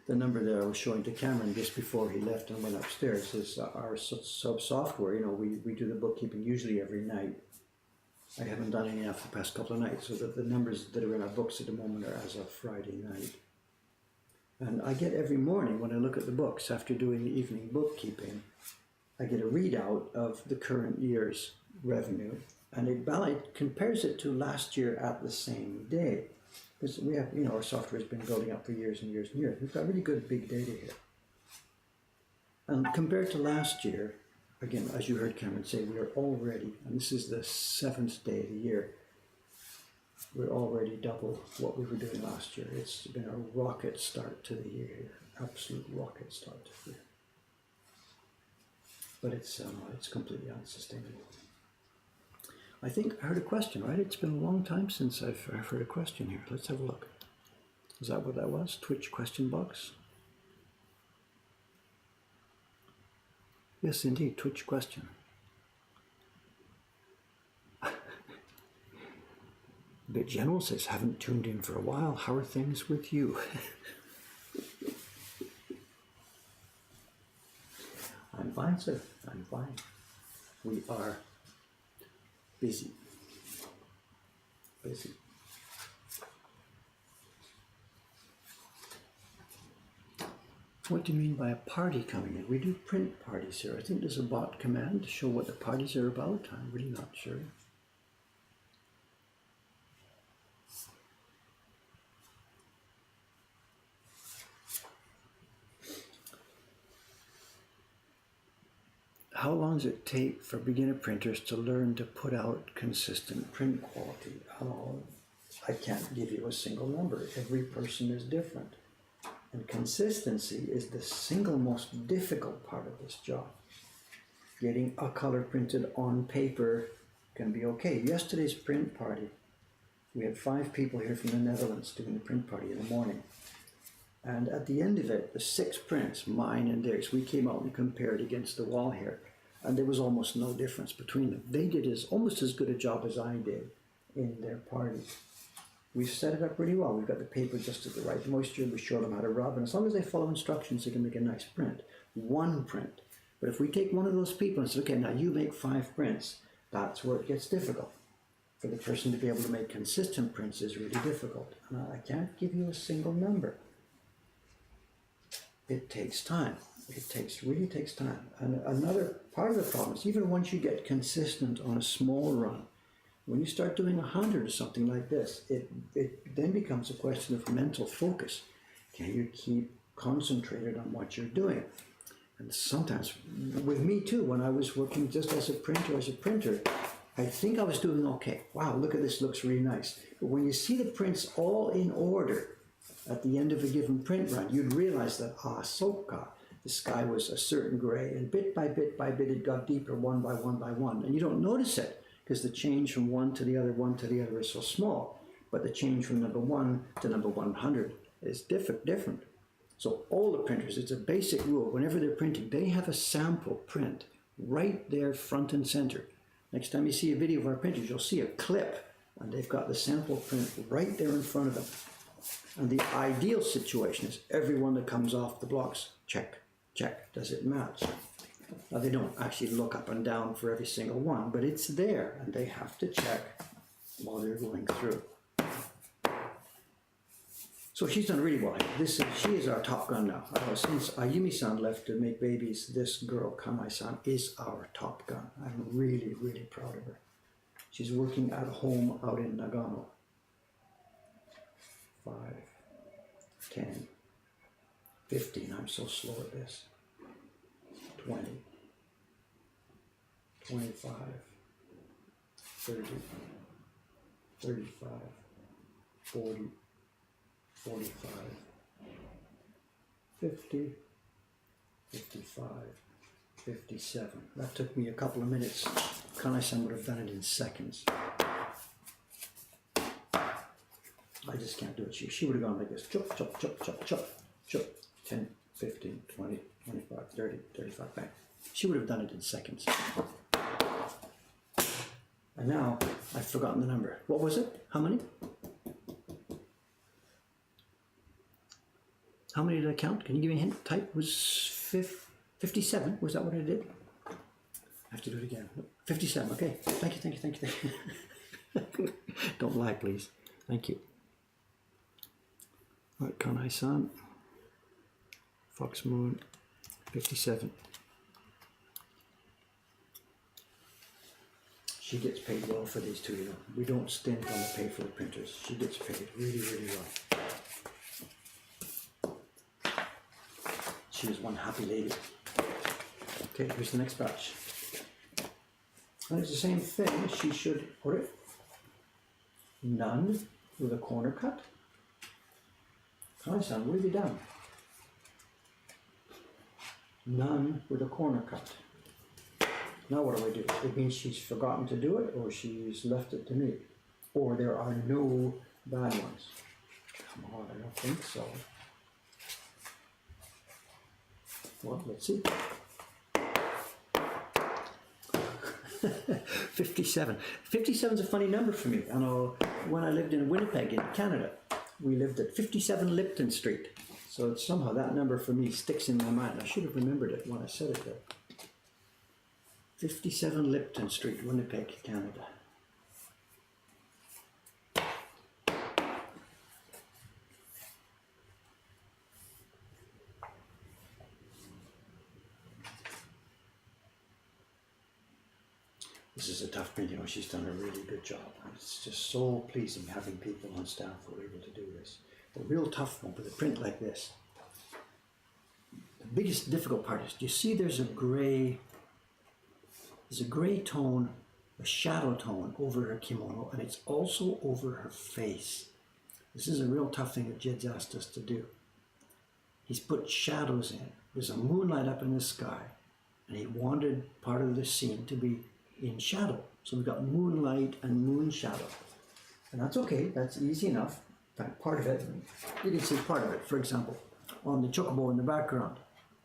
the number that I was showing to Cameron just before he left and went upstairs is our sub software. We do the bookkeeping usually every night. I haven't done any after the past couple of nights, so that the numbers that are in our books at the moment are as of Friday night. And I get every morning when I look at the books after doing the evening bookkeeping, I get a readout of the current year's revenue, and it compares it to last year at the same day. Because we have, our software has been building up for years and years and years. We've got really good big data here. And compared to last year, again, as you heard Cameron say, we are already, and this is the 7th day of the year, we're already double what we were doing last year. It's been a rocket start to the year here, absolute rocket start to the year. But it's completely unsustainable. I think I heard a question, right? It's been a long time since I've heard a question here. Let's have a look. Is that what that was? Twitch question box? Yes, indeed, Twitch question. Bit General says, haven't tuned in for a while. How are things with you? I'm fine, sir. I'm fine. We are busy. What do you mean by a party coming in? We do print parties here. I think there's a bot command to show what the parties are about. I'm really not sure. How long does it take for beginner printers to learn to put out consistent print quality? Oh, I can't give you a single number. Every person is different. And consistency is the single most difficult part of this job. Getting a color printed on paper can be okay. Yesterday's print party, we had 5 people here from the Netherlands doing the print party in the morning. And at the end of it, the 6 prints, mine and theirs, we came out and compared against the wall here. And there was almost no difference between them. They did almost as good a job as I did in their party. We've set it up really well. We've got the paper just at the right moisture. We showed them how to rub. And as long as they follow instructions, they can make a nice print. One print. But if we take one of those people and say, okay, now you make 5 prints, that's where it gets difficult. For the person to be able to make consistent prints is really difficult. And I can't give you a single number. It takes time. Really takes time. And another part of the problem is even once you get consistent on a small run, when you start doing 100 or something like this, it then becomes a question of mental focus. Can you keep concentrated on what you're doing? And sometimes, with me too, when I was working just as a printer, I think I was doing okay. Wow, look at this, looks really nice. But when you see the prints all in order at the end of a given print run, you'd realize that, soka, the sky was a certain gray, and bit by bit by bit it got deeper one by one by one. And you don't notice it because the change from one to the other is so small. But the change from number 1 to number 100 is different. So all the printers, it's a basic rule, whenever they're printing, they have a sample print right there front and center. Next time you see a video of our printers, you'll see a clip, and they've got the sample print right there in front of them. And the ideal situation is every one that comes off the blocks, check, check, does it match? Now they don't actually look up and down for every single one, but it's there, and they have to check while they're going through. So she's done really well. She is our top gun now. Since Ayumi-san left to make babies, this girl, Kanai-san, is our top gun. I'm really, really proud of her. She's working at home out in Nagano. 5, 10, 15. I'm so slow at this. 20, 25, 30, 35, 40, 45, 50, 55, 57. That took me a couple of minutes. Kanai-san would have done it in seconds. I just can't do it. She would have gone like this. Chop, chop, chop, chop, chop, chop. 10, 15, 20, 25, 30, 35, bang. She would have done it in seconds. And now, I've forgotten the number. What was it? How many? How many did I count? Can you give me a hint? Type was 57. Was that what I did? I have to do it again. 57. Okay. Thank you, thank you, thank you, thank you. Don't lie, please. Thank you. Right, Kanai-san. Fox Moon. 57. She gets paid well for these two, you know. We don't stint on the pay for the printers. She gets paid really, really well. She is one happy lady. Okay, here's the next batch. And it's the same thing. She should put it none with a corner cut. Kanai-san, what have you done? None with a corner cut. Now what do I do? It means she's forgotten to do it, or she's left it to me. Or there are no bad ones. Come on, I don't think so. Well, let's see. 57. 57 is a funny number for me. I know when I lived in Winnipeg in Canada, we lived at 57 Lipton Street. So somehow that number for me sticks in my mind. I should have remembered it when I said it there. 57 Lipton Street, Winnipeg, Canada. This is a tough print, you know, she's done a really good job. It's just so pleasing having people on staff who are able to do this. The real tough one with a print like this, the biggest difficult part is, do you see there's a gray tone, a shadow tone over her kimono, and it's also over her face. This is a real tough thing that Jed's asked us to do. He's put shadows in. There's a moonlight up in the sky, and he wanted part of the scene to be in shadow. So we've got moonlight and moon shadow. And that's okay, that's easy enough. In fact, part of it, you can see part of it. For example, on the chocobo in the background,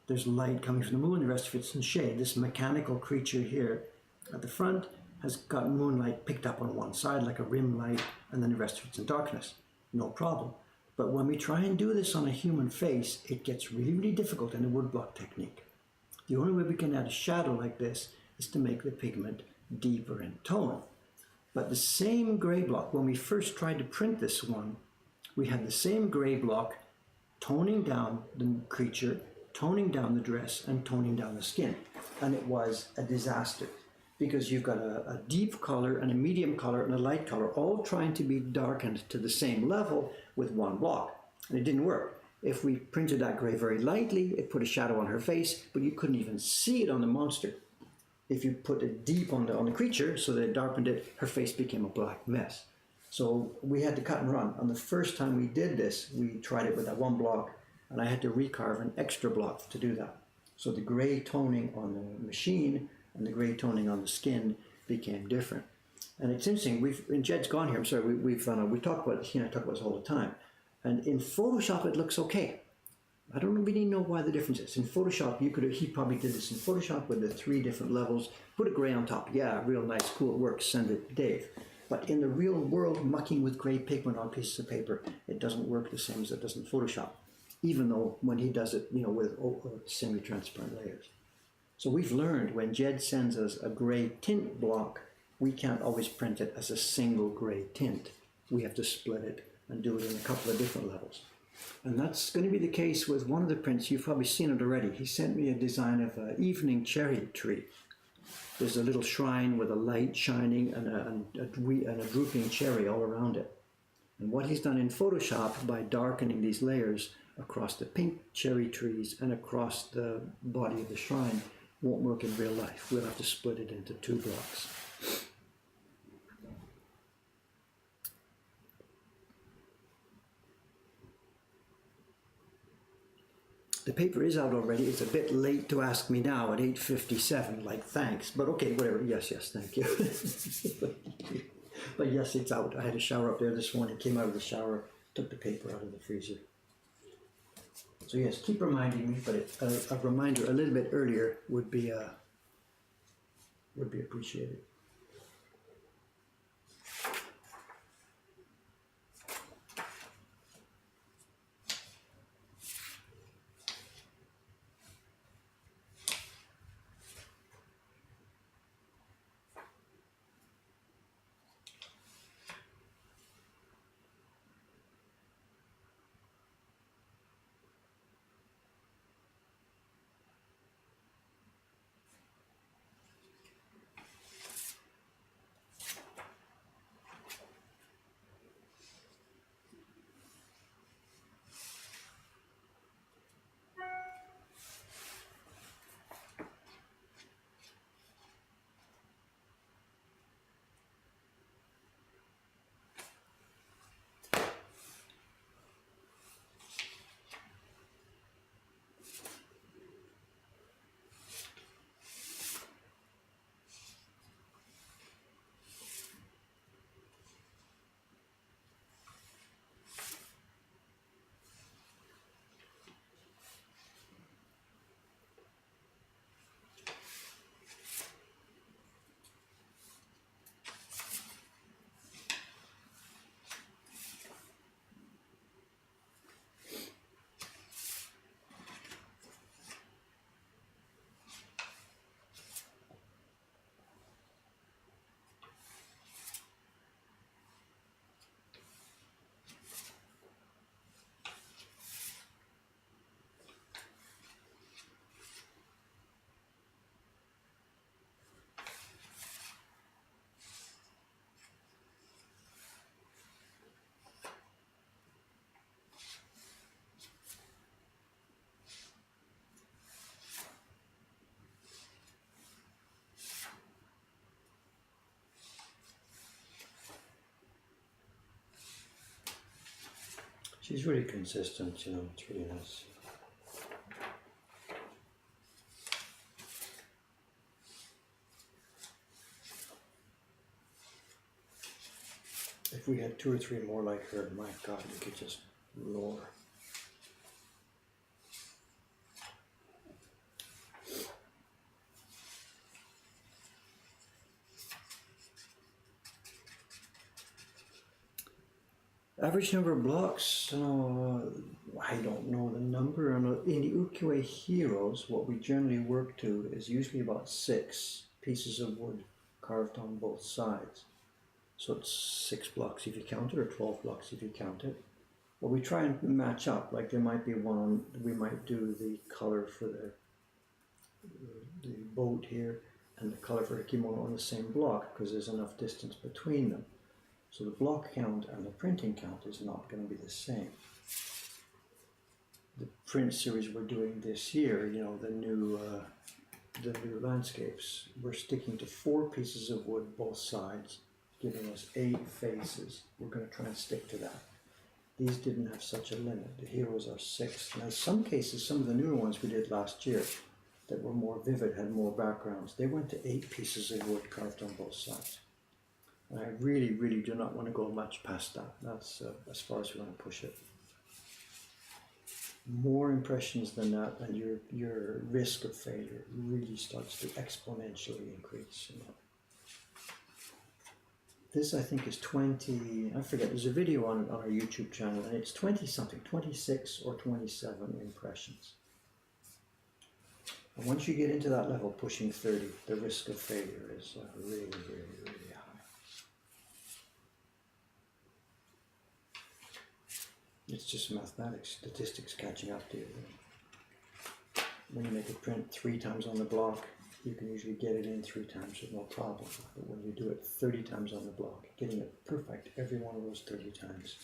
there's light coming from the moon, the rest of it's in shade. This mechanical creature here at the front has got moonlight picked up on one side like a rim light, and then the rest of it's in darkness. No problem. But when we try and do this on a human face, it gets really, really difficult in the woodblock technique. The only way we can add a shadow like this is to make the pigment deeper in tone. But the same gray block, when we first tried to print this one, we had the same gray block toning down the creature, toning down the dress, and toning down the skin. And it was a disaster because you've got a deep color and a medium color and a light color all trying to be darkened to the same level with one block. And it didn't work. If we printed that gray very lightly, it put a shadow on her face, but you couldn't even see it on the monster. If you put it deep on the creature so that it darkened it, her face became a black mess. So we had to cut and run. On the first time we did this, we tried it with that one block, and I had to recarve an extra block to do that. So the gray toning on the machine and the gray toning on the skin became different. And it's interesting, and Jed's gone here, I'm sorry, we talk about, he and I talk about this all the time. And in Photoshop, it looks okay. I don't really know why the difference is. In Photoshop, he probably did this in Photoshop with the 3 different levels, put a gray on top. Yeah, real nice, cool, it works, send it to Dave. But in the real world, mucking with gray pigment on pieces of paper, it doesn't work the same as it does in Photoshop. Even though when he does it, with semi-transparent layers. So we've learned when Jed sends us a gray tint block, we can't always print it as a single gray tint. We have to split it and do it in a couple of different levels. And that's going to be the case with one of the prints. You've probably seen it already. He sent me a design of an evening cherry tree. There's a little shrine with a light shining and a drooping cherry all around it. And what he's done in Photoshop by darkening these layers across the pink cherry trees and across the body of the shrine won't work in real life. We'll have to split it into 2 blocks. The paper is out already. It's a bit late to ask me now at 8:57, like thanks, but okay, whatever. Yes, thank you. But yes, it's out. I had a shower up there this morning, came out of the shower, took the paper out of the freezer. So yes, keep reminding me, but a reminder a little bit earlier would be appreciated. She's really consistent, it's really nice. If we had 2 or 3 more like her, my God, we could just roar. Average number of blocks, I don't know the number. In the Ukiyo-e Heroes, what we generally work to is usually about 6 pieces of wood carved on both sides. So it's 6 blocks if you count it, or 12 blocks if you count it. But we try and match up, like there might be one, we might do the color for the boat here and the color for the kimono on the same block, because there's enough distance between them. So the block count and the printing count is not going to be the same. The print series we're doing this year, the new the new landscapes, we're sticking to 4 pieces of wood both sides, giving us 8 faces. We're going to try and stick to that. These didn't have such a limit. The heroes are 6. Now, in some cases, some of the newer ones we did last year that were more vivid, had more backgrounds, they went to 8 pieces of wood carved on both sides. And I really, really do not want to go much past that. That's as far as we want to push it. More impressions than that, and your risk of failure really starts to exponentially increase. You know. This, I think, is 20, I forget, there's a video on our YouTube channel, and it's 20 something, 26 or 27 impressions. And once you get into that level, pushing 30, the risk of failure is really, really, really high. It's just mathematics, statistics catching up to you. When you make a print 3 times on the block, you can usually get it in 3 times with no problem. But when you do it 30 times on the block, getting it perfect every one of those 30 times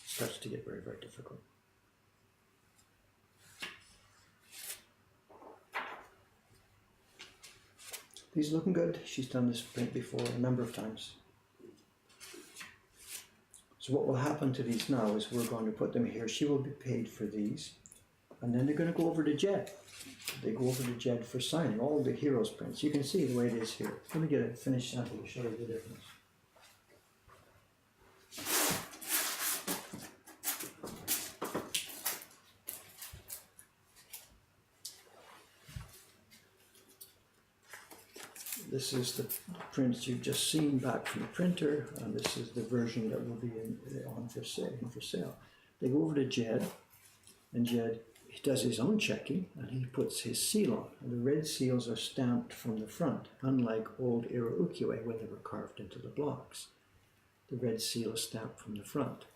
starts to get very, very difficult. These are looking good. She's done this print before a number of times. So what will happen to these now is we're going to put them here. She will be paid for these. And then they're going to go over to Jed. They go over to Jed for signing all the heroes prints. You can see the way it is here. Let me get a finished sample to show you the difference. This is the prints you've just seen back from the printer, and this is the version that will be on for sale. They go over to Jed, and Jed, he does his own checking, and he puts his seal on. And the red seals are stamped from the front, unlike old era ukiyo-e when they were carved into the blocks. The red seal is stamped from the front.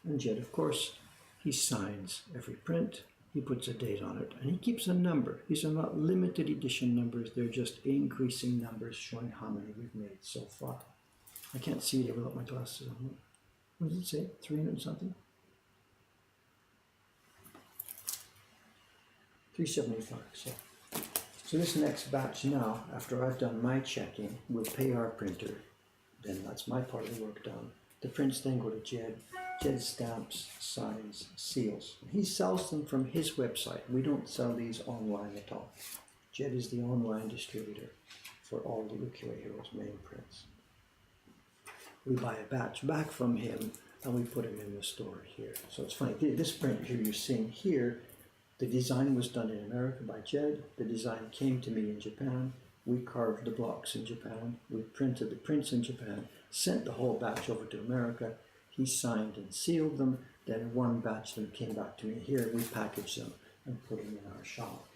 And Jed, of course, he signs every print. He puts a date on it, and he keeps a number. These are not limited edition numbers, they're just increasing numbers showing how many we've made so far. I can't see it here without my glasses on. What does it say? 300 something? 375. So this next batch now, after I've done my checking, we'll pay our printer. Then that's my part of the work done. The prints then go to Jed. Jed stamps, signs, seals. He sells them from his website. We don't sell these online at all. Jed is the online distributor for all the ukiyo-e heroes main prints. We buy a batch back from him and we put them in the store here. So it's funny, this print here you're seeing here, the design was done in America by Jed. The design came to me in Japan. We carved the blocks in Japan. We printed the prints in Japan, sent the whole batch over to America. He signed and sealed them. Then one batch of them came back to me here. We packaged them and put them in our shop.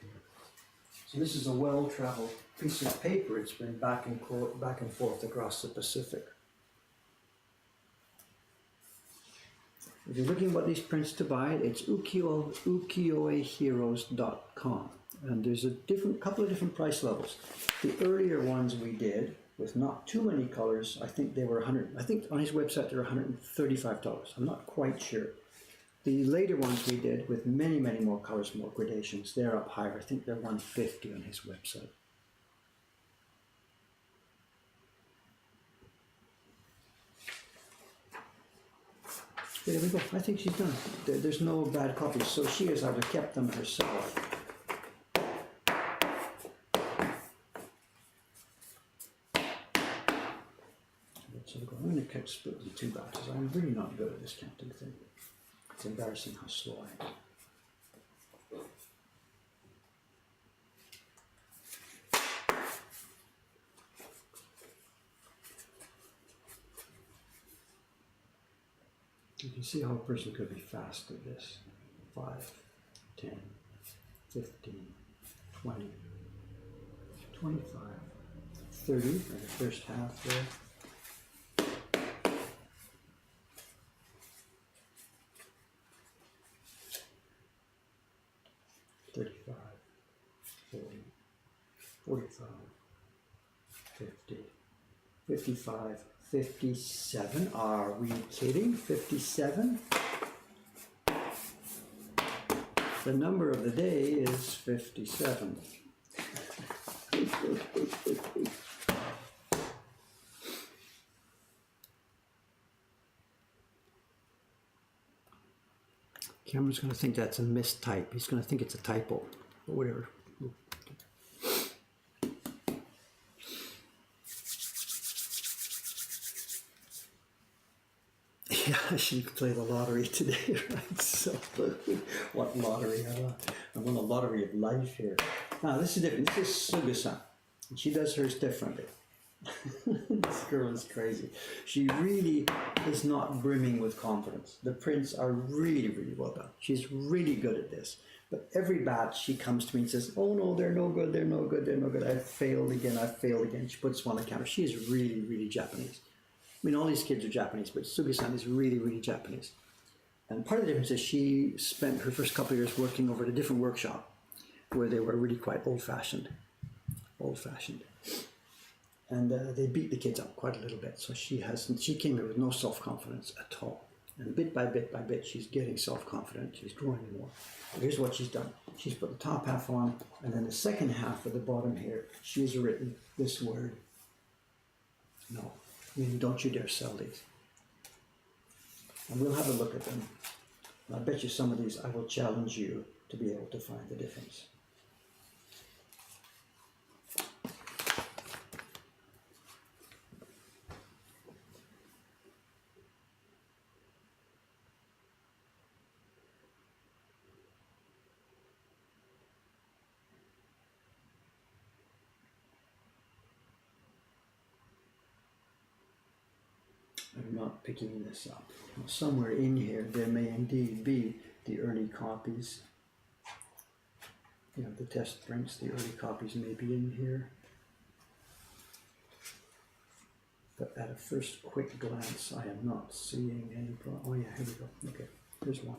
So this is a well-traveled piece of paper. It's been back and forth across the Pacific. If you're looking what these prints to buy, it's ukiyo-eheroes.com. And there's a couple of different price levels. The earlier ones we did, with not too many colors, I think they were I think on his website they're $135. I'm not quite sure. The later ones we did with many, many more colors, more gradations, they're up higher. I think they're $150 on his website. There we go. I think she's done. There's no bad copies, so she has either kept them herself. I'm going to split the 2 batches. I'm really not good at this counting thing. It's embarrassing how slow I am. You can see how a person could be fast at this. 5, 10, 15, 20, 25, 30 for the first half there. 35, 40, 45, 50, 55, 57. Are we kidding? 57? The number of the day is 57. Cameron's going to think that's a mistype. He's going to think it's a typo, but whatever. Yeah, I should play the lottery today, right? So, what lottery? I won a lottery of life here. Now, this is different. This is Suga-san. She does hers differently. This girl is crazy. She really is not brimming with confidence. The prints are really, really well done. She's really good at this. But every batch she comes to me and says, oh no, they're no good, they're no good, they're no good. I've failed again, I've failed again. She puts one on the counter. She is really, really Japanese. I mean, all these kids are Japanese, but Suga-san is really, really Japanese. And part of the difference is she spent her first couple of years working over at a different workshop where they were really quite old-fashioned. And they beat the kids up quite a little bit. So she came here with no self-confidence at all. And bit by bit, she's getting self-confident. She's growing more. But here's what she's done. She's put the top half on, and then the second half at the bottom here, she's written this word, no. I mean, don't you dare sell these. And we'll have a look at them. And I bet you some of these I will challenge you to be able to find the difference. I'm not picking this up. Somewhere in here there may indeed be the early copies. You know, the test prints, the early copies may be in here. But at a first quick glance, I am not seeing any problem. Oh yeah, here we go. Okay, here's one.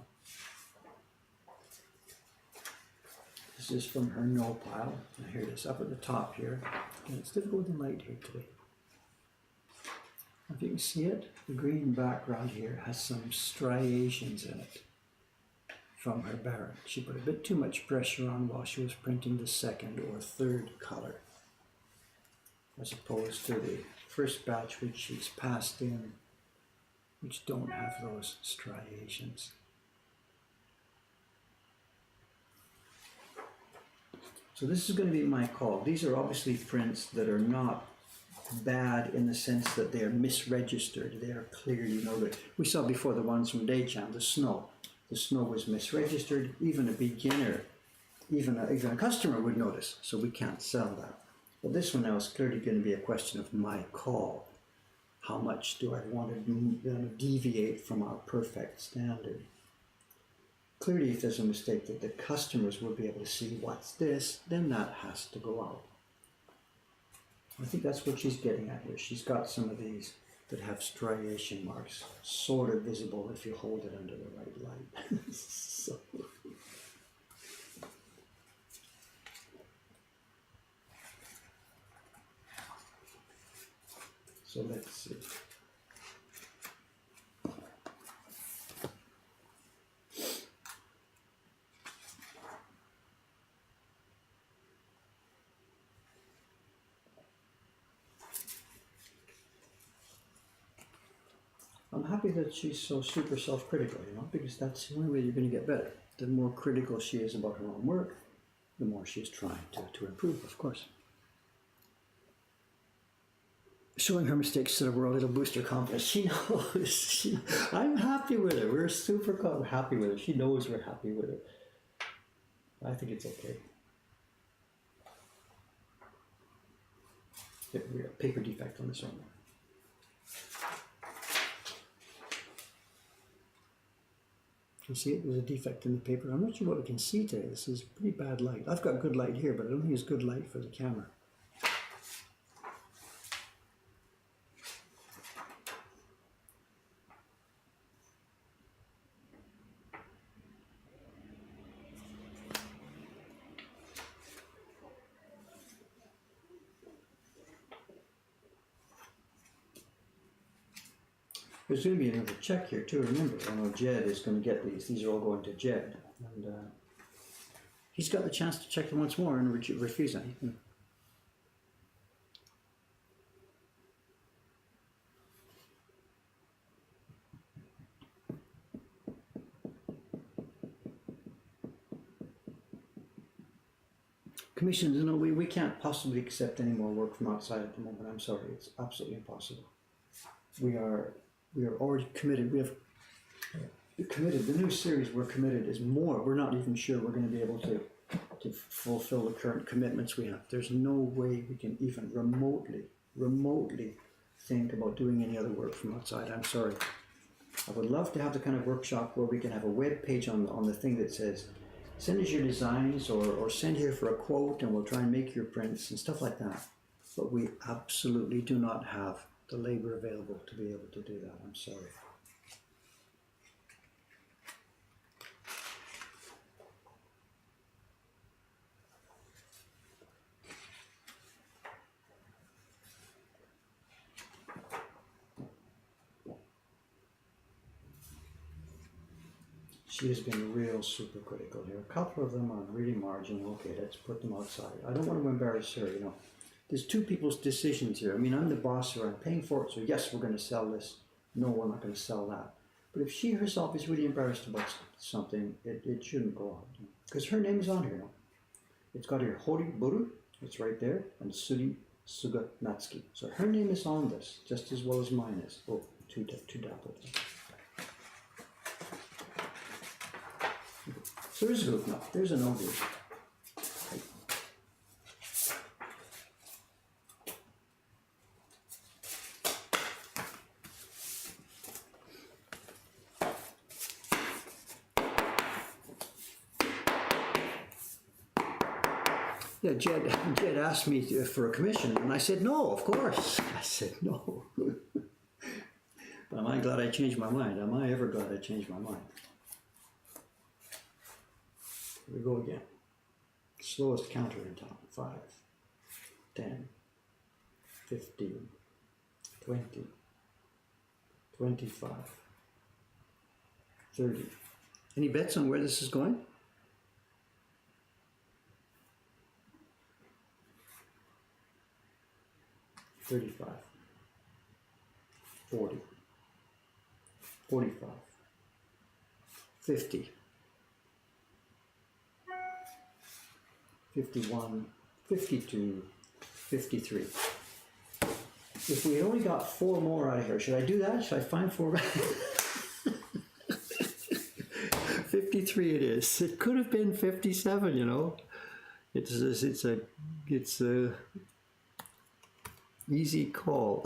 This is from her no pile. Now here it is, up at the top here. And it's difficult with the light here today. If you can see it, the green background here has some striations in it from her Baron. She put a bit too much pressure on while she was printing the second or third color, as opposed to the first batch which she's passed in, which don't have those striations. So this is going to be my call. These are obviously prints that are not bad in the sense that they are misregistered. They are clearly noted. We saw before the ones from Daychan, the snow. The snow was misregistered. Even a beginner, even a customer would notice. So we can't sell that. But this one now is clearly going to be a question of my call. How much do I want to deviate from our perfect standard? Clearly, if there's a mistake that the customers will be able to see what's this, then that has to go out. I think that's what she's getting at here. She's got some of these that have striation marks, sort of visible if you hold it under the right light. So let's see. I'm happy that she's so super self-critical, you know, because that's the only way you're going to get better. The more critical she is about her own work, the more she's trying to improve, of course. Showing her mistakes to the world, it'll boost her confidence. She knows. I'm happy with her. We're super happy with her. She knows we're happy with her. I think it's okay. We have a paper defect on this one. You see it? There's a defect in the paper. I'm not sure what we can see today. This is pretty bad light. I've got good light here, but I don't think it's good light for the camera. There's going to be another check here too. Remember, I know Jed is going to get these. These are all going to Jed. And he's got the chance to check them once more and refuse them. Commissions, no, we can't possibly accept any more work from outside at the moment. I'm sorry, it's absolutely impossible. We are already committed. We have committed. The new series we're committed is more. We're not even sure we're going to be able to fulfill the current commitments we have. There's no way we can even remotely think about doing any other work from outside. I'm sorry. I would love to have the kind of workshop where we can have a web page on the thing that says, send us your designs or send here for a quote and we'll try and make your prints and stuff like that. But we absolutely do not have the labor available to be able to do that. I'm sorry. She has been real super critical here. A couple of them are really marginal. Okay, let's put them outside. I don't want to embarrass her, you know. There's two people's decisions here. I mean, I'm the boss here. I'm paying for it, so yes, we're going to sell this. No, we're not going to sell that. But if she herself is really embarrassed about something, it shouldn't go out. Because her name is on here, you know. It's got here Hori Buru, it's right there, and Suri Suga Natsuki. So her name is on this, just as well as mine is. Oh, two dappled. So there's a group now. There's a no group. Yeah, Jed asked me for a commission, and I said no, of course. I said no. But am I glad I changed my mind? Am I ever glad I changed my mind? Here we go again. Slowest counter in town. 5, 10, 15, 20, 25, 30. Any bets on where this is going? 35, 40, 45, 50, 51, 52, 53. If we had only got 4 more out of here, should I do that? Should I find 4? 53 it is. It could have been 57, you know. It's a easy call.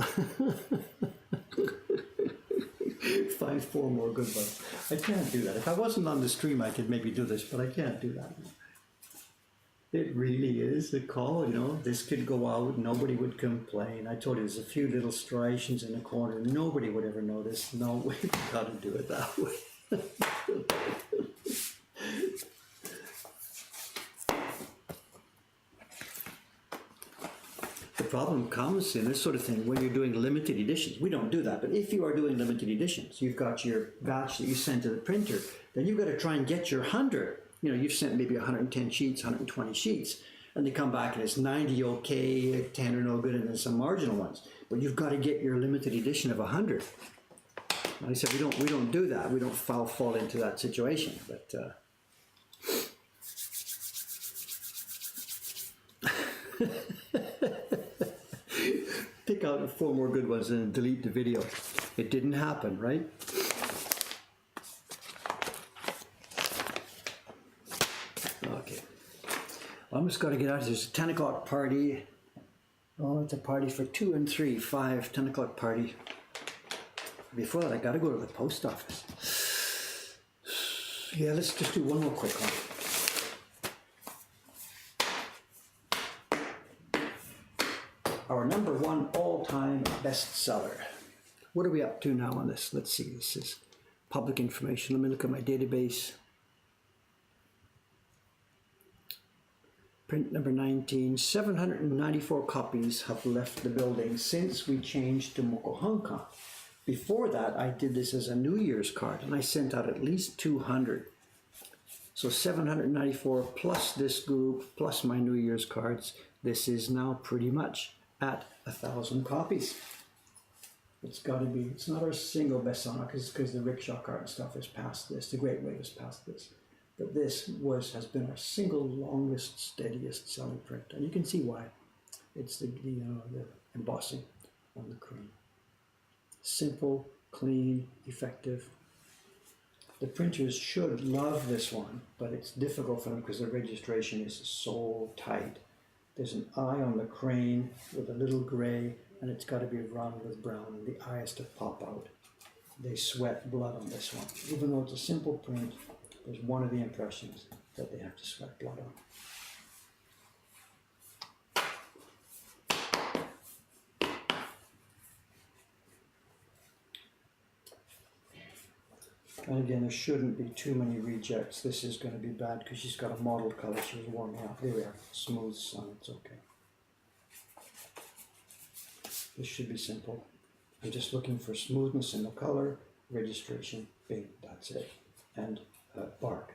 Find 4 more good ones. I can't do that. If I wasn't on the stream, I could maybe do this, but I can't do that. It really is a call, you know. This could go out, nobody would complain. I told you there's a few little striations in the corner, nobody would ever notice. No, we've got to do it that way. The problem comes in this sort of thing when you're doing limited editions. We don't do that, but if you are doing limited editions, you've got your batch that you send to the printer, then you've got to try and get your 100. You know, you've sent maybe 110 sheets, 120 sheets, and they come back and it's 90 okay, 10 are no good, and then some marginal ones. But you've got to get your limited edition of 100. Like I said, we don't do that. We don't fall into that situation. But pick out 4 more good ones and delete the video. It didn't happen, right? Okay. Well, I'm just got to get out of here. There's a 10 o'clock party. Oh, it's a party for 2 and 3, 5, 10 o'clock party. Before that, I got to go to the post office. Yeah, let's just do one more quick one. Our #1 all-time bestseller. What are we up to now on this? Let's see. This is public information. Let me look at my database. Print number 19. 794 copies have left the building since we changed to Mokohanka. Before that, I did this as a New Year's card, and I sent out at least 200. So 794 plus this group, plus my New Year's cards. This is now pretty much at 1,000 copies. It's got to be. It's not our single bestseller because the rickshaw cart and stuff is past this. The Great Wave is past this. But this has been our single longest, steadiest selling print, and you can see why. It's the embossing on the crane. Simple, clean, effective. The printers should love this one, but it's difficult for them because the registration is so tight. There's an eye on the crane with a little gray, and it's got to be run with brown, and the eye has to pop out. They sweat blood on this one. Even though it's a simple print, there's one of the impressions that they have to sweat blood on. And again, there shouldn't be too many rejects. This is going to be bad because she's got a mottled color. She was warming up. There we are. Smooth sun. It's okay. This should be simple. I'm just looking for smoothness in the color, registration, bing, that's it. And bark.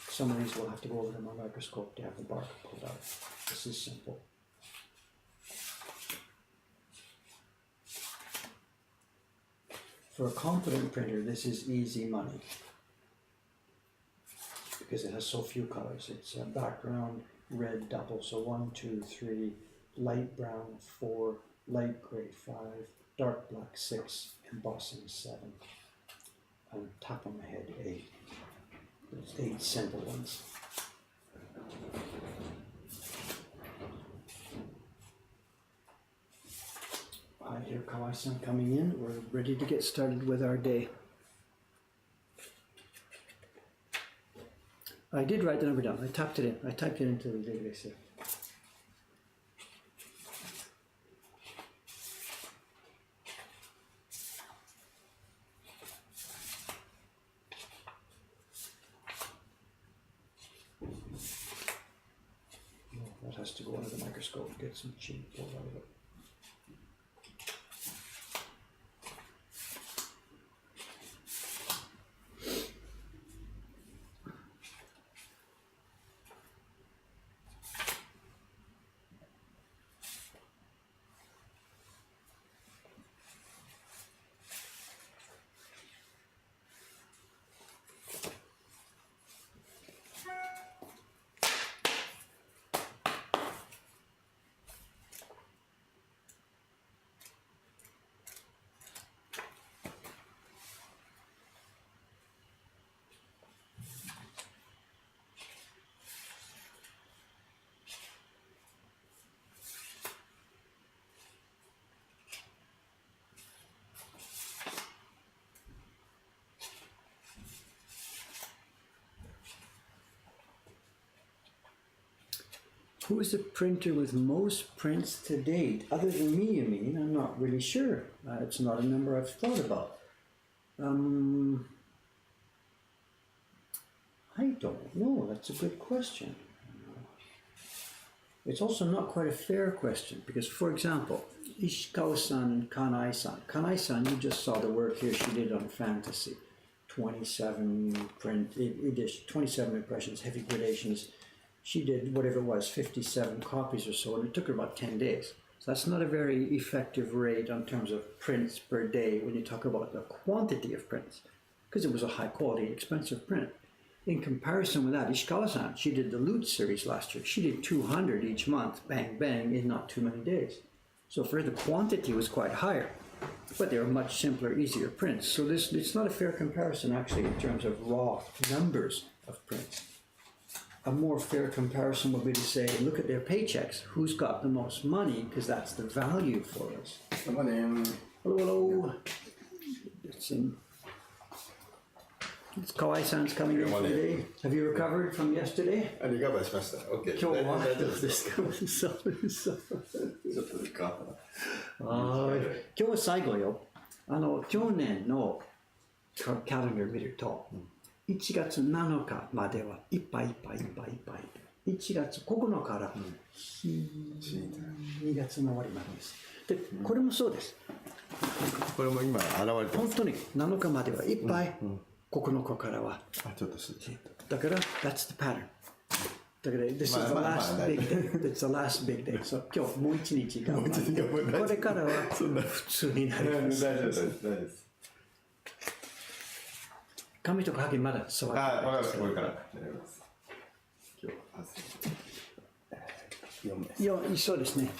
Some of these will have to go over to my microscope to have the bark pulled out. This is simple. For a confident printer, this is easy money because it has so few colors. It's a background red double, so 1, 2, 3, light brown 4, light gray 5, dark black 6, embossing 7, and top of my head 8. There's 8 simple ones. I hear Kawai-san coming in. We're ready to get started with our day. I did write the number down. I typed it in. I typed it into the database here. That has to go under the microscope to get some cheap pulled out of it. Who is the printer with most prints to date? Other than me, you mean? I'm not really sure. It's not a number I've thought about. I don't know. That's a good question. It's also not quite a fair question because, for example, Ishikawa-san and Kanai-san. Kanai-san, you just saw the work here she did on Fantasy. 27 edition, 27 impressions, heavy gradations. She did whatever it was, 57 copies or so, and it took her about 10 days. So that's not a very effective rate in terms of prints per day when you talk about the quantity of prints, because it was a high quality, expensive print. In comparison with that, Ishikawa-san, she did the Loot series last year. She did 200 each month, bang, bang, in not too many days. So for her, the quantity was quite higher, but they were much simpler, easier prints. So it's not a fair comparison, actually, in terms of raw numbers of prints. A more fair comparison would be to say, look at their paychecks. Who's got the most money? Because that's the value for us. Good morning. Hello, hello. It's Kawai-san's coming in today. Have you recovered from yesterday? リカバーしました。OK。今日は大丈夫でどうですすか？そうそう。ちょっとリカバ今日は最後よ。去年のカレンダー見ると、1月7日まではいっぱいいっぱいいっぱいいっぱい。1月9日から2月の終わりまでです。で、これもそうです。これも今現れてます。本当に7日まではいっぱい、9日からは。あ、ちょっとすい。だから、that's the pattern. だから、this is the last big day. It's the last big day. So 今日もう一日頑張って。これからは普通になります。大丈夫です。紙とかはぎまだ触ってないあ、わかりました。これからやります。今日4名。いや、そうですね。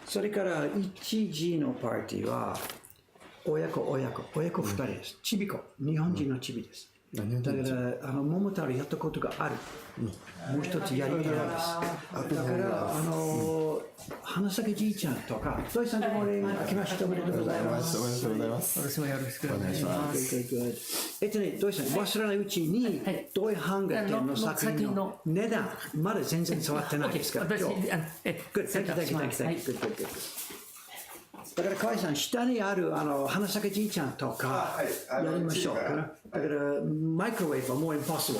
それから1時のパーティーは、親子2人です。ちびこ、日本人のちびです。だから桃太郎やったことがある。もう一つやりたいです。だから花咲じいちゃんとか、土井さんの森に来ました。おめでとうございます。おめでとうございます。私もよろしくお願いします。土井さん、忘れないうちに、土井版画展の作品の値段、まだ全然触ってないですから。私、Good, thank you, thank you, thank you. Good, good, good. だから河合さん、下にある花咲じいちゃんとかやりましょう。だからマイクロウェーブはもう impossible。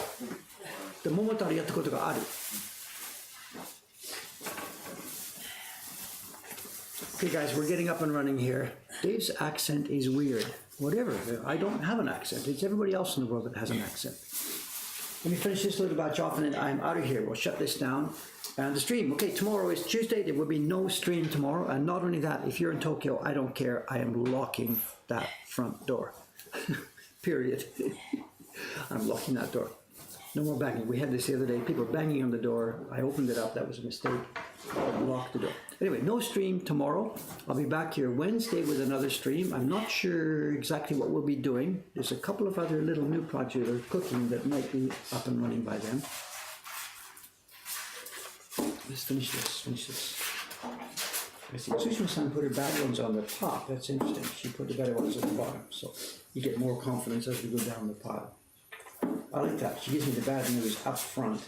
で、桃太郎やったことがある。Okay, guys, we're getting up and running here. Dave's accent is weird. Whatever. I don't have an accent. It's everybody else in the world that has an accent. Let me finish this little batch off and then I'm out of here. We'll shut this down. And the stream. Okay, tomorrow is Tuesday. There will be no stream tomorrow. And not only that, if you're in Tokyo, I don't care. I am locking that front door. Period. I'm locking that door. No more banging. We had this the other day. People banging on the door. I opened it up. That was a mistake. I locked the door. Anyway, no stream tomorrow. I'll be back here Wednesday with another stream. I'm not sure exactly what we'll be doing. There's a couple of other little new projects that are cooking that might be up and running by then. Let's finish this. I see Tsushima-san put her bad ones on the top. That's interesting. She put the better ones at the bottom. So you get more confidence as we go down the pile. I like that. She gives me the bad news up front.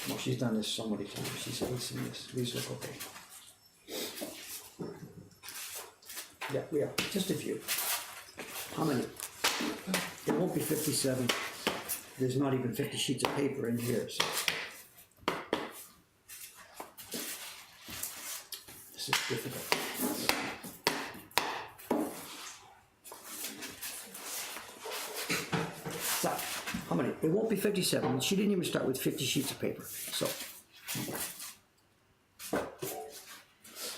Well, she's done this so many times. She's acing this. These look okay. Yeah, we are. Just a few. How many? It won't be 57. There's not even 50 sheets of paper in here, so. This is difficult. So, how many? It won't be 57. She didn't even start with 50 sheets of paper, so.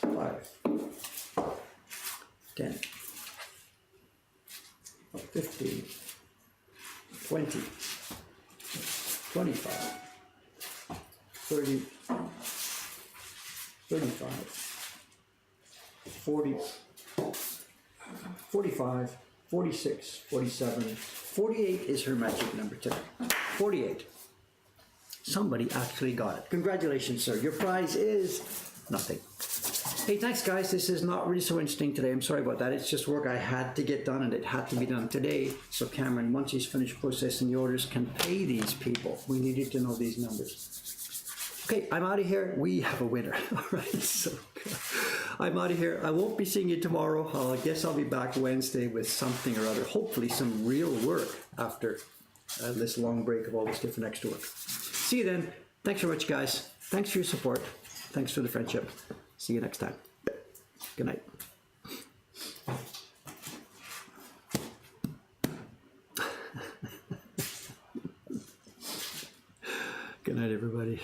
5, 10, 15, 20, 25, 30, 35, 40, 45, 46, 47, 48 is her magic number today. 48. Somebody actually got it. Congratulations, sir. Your prize is nothing. Hey, thanks, guys. This is not really so interesting today. I'm sorry about that. It's just work I had to get done, and it had to be done today. So Cameron, once he's finished processing the orders, can pay these people. We needed to know these numbers. Okay, I'm out of here. We have a winner. All right, so I'm out of here. I won't be seeing you tomorrow. I guess I'll be back Wednesday with something or other. Hopefully some real work after this long break of all this different extra work. See you then. Thanks very much, guys. Thanks for your support. Thanks for the friendship. See you next time. Good night. Good night, everybody.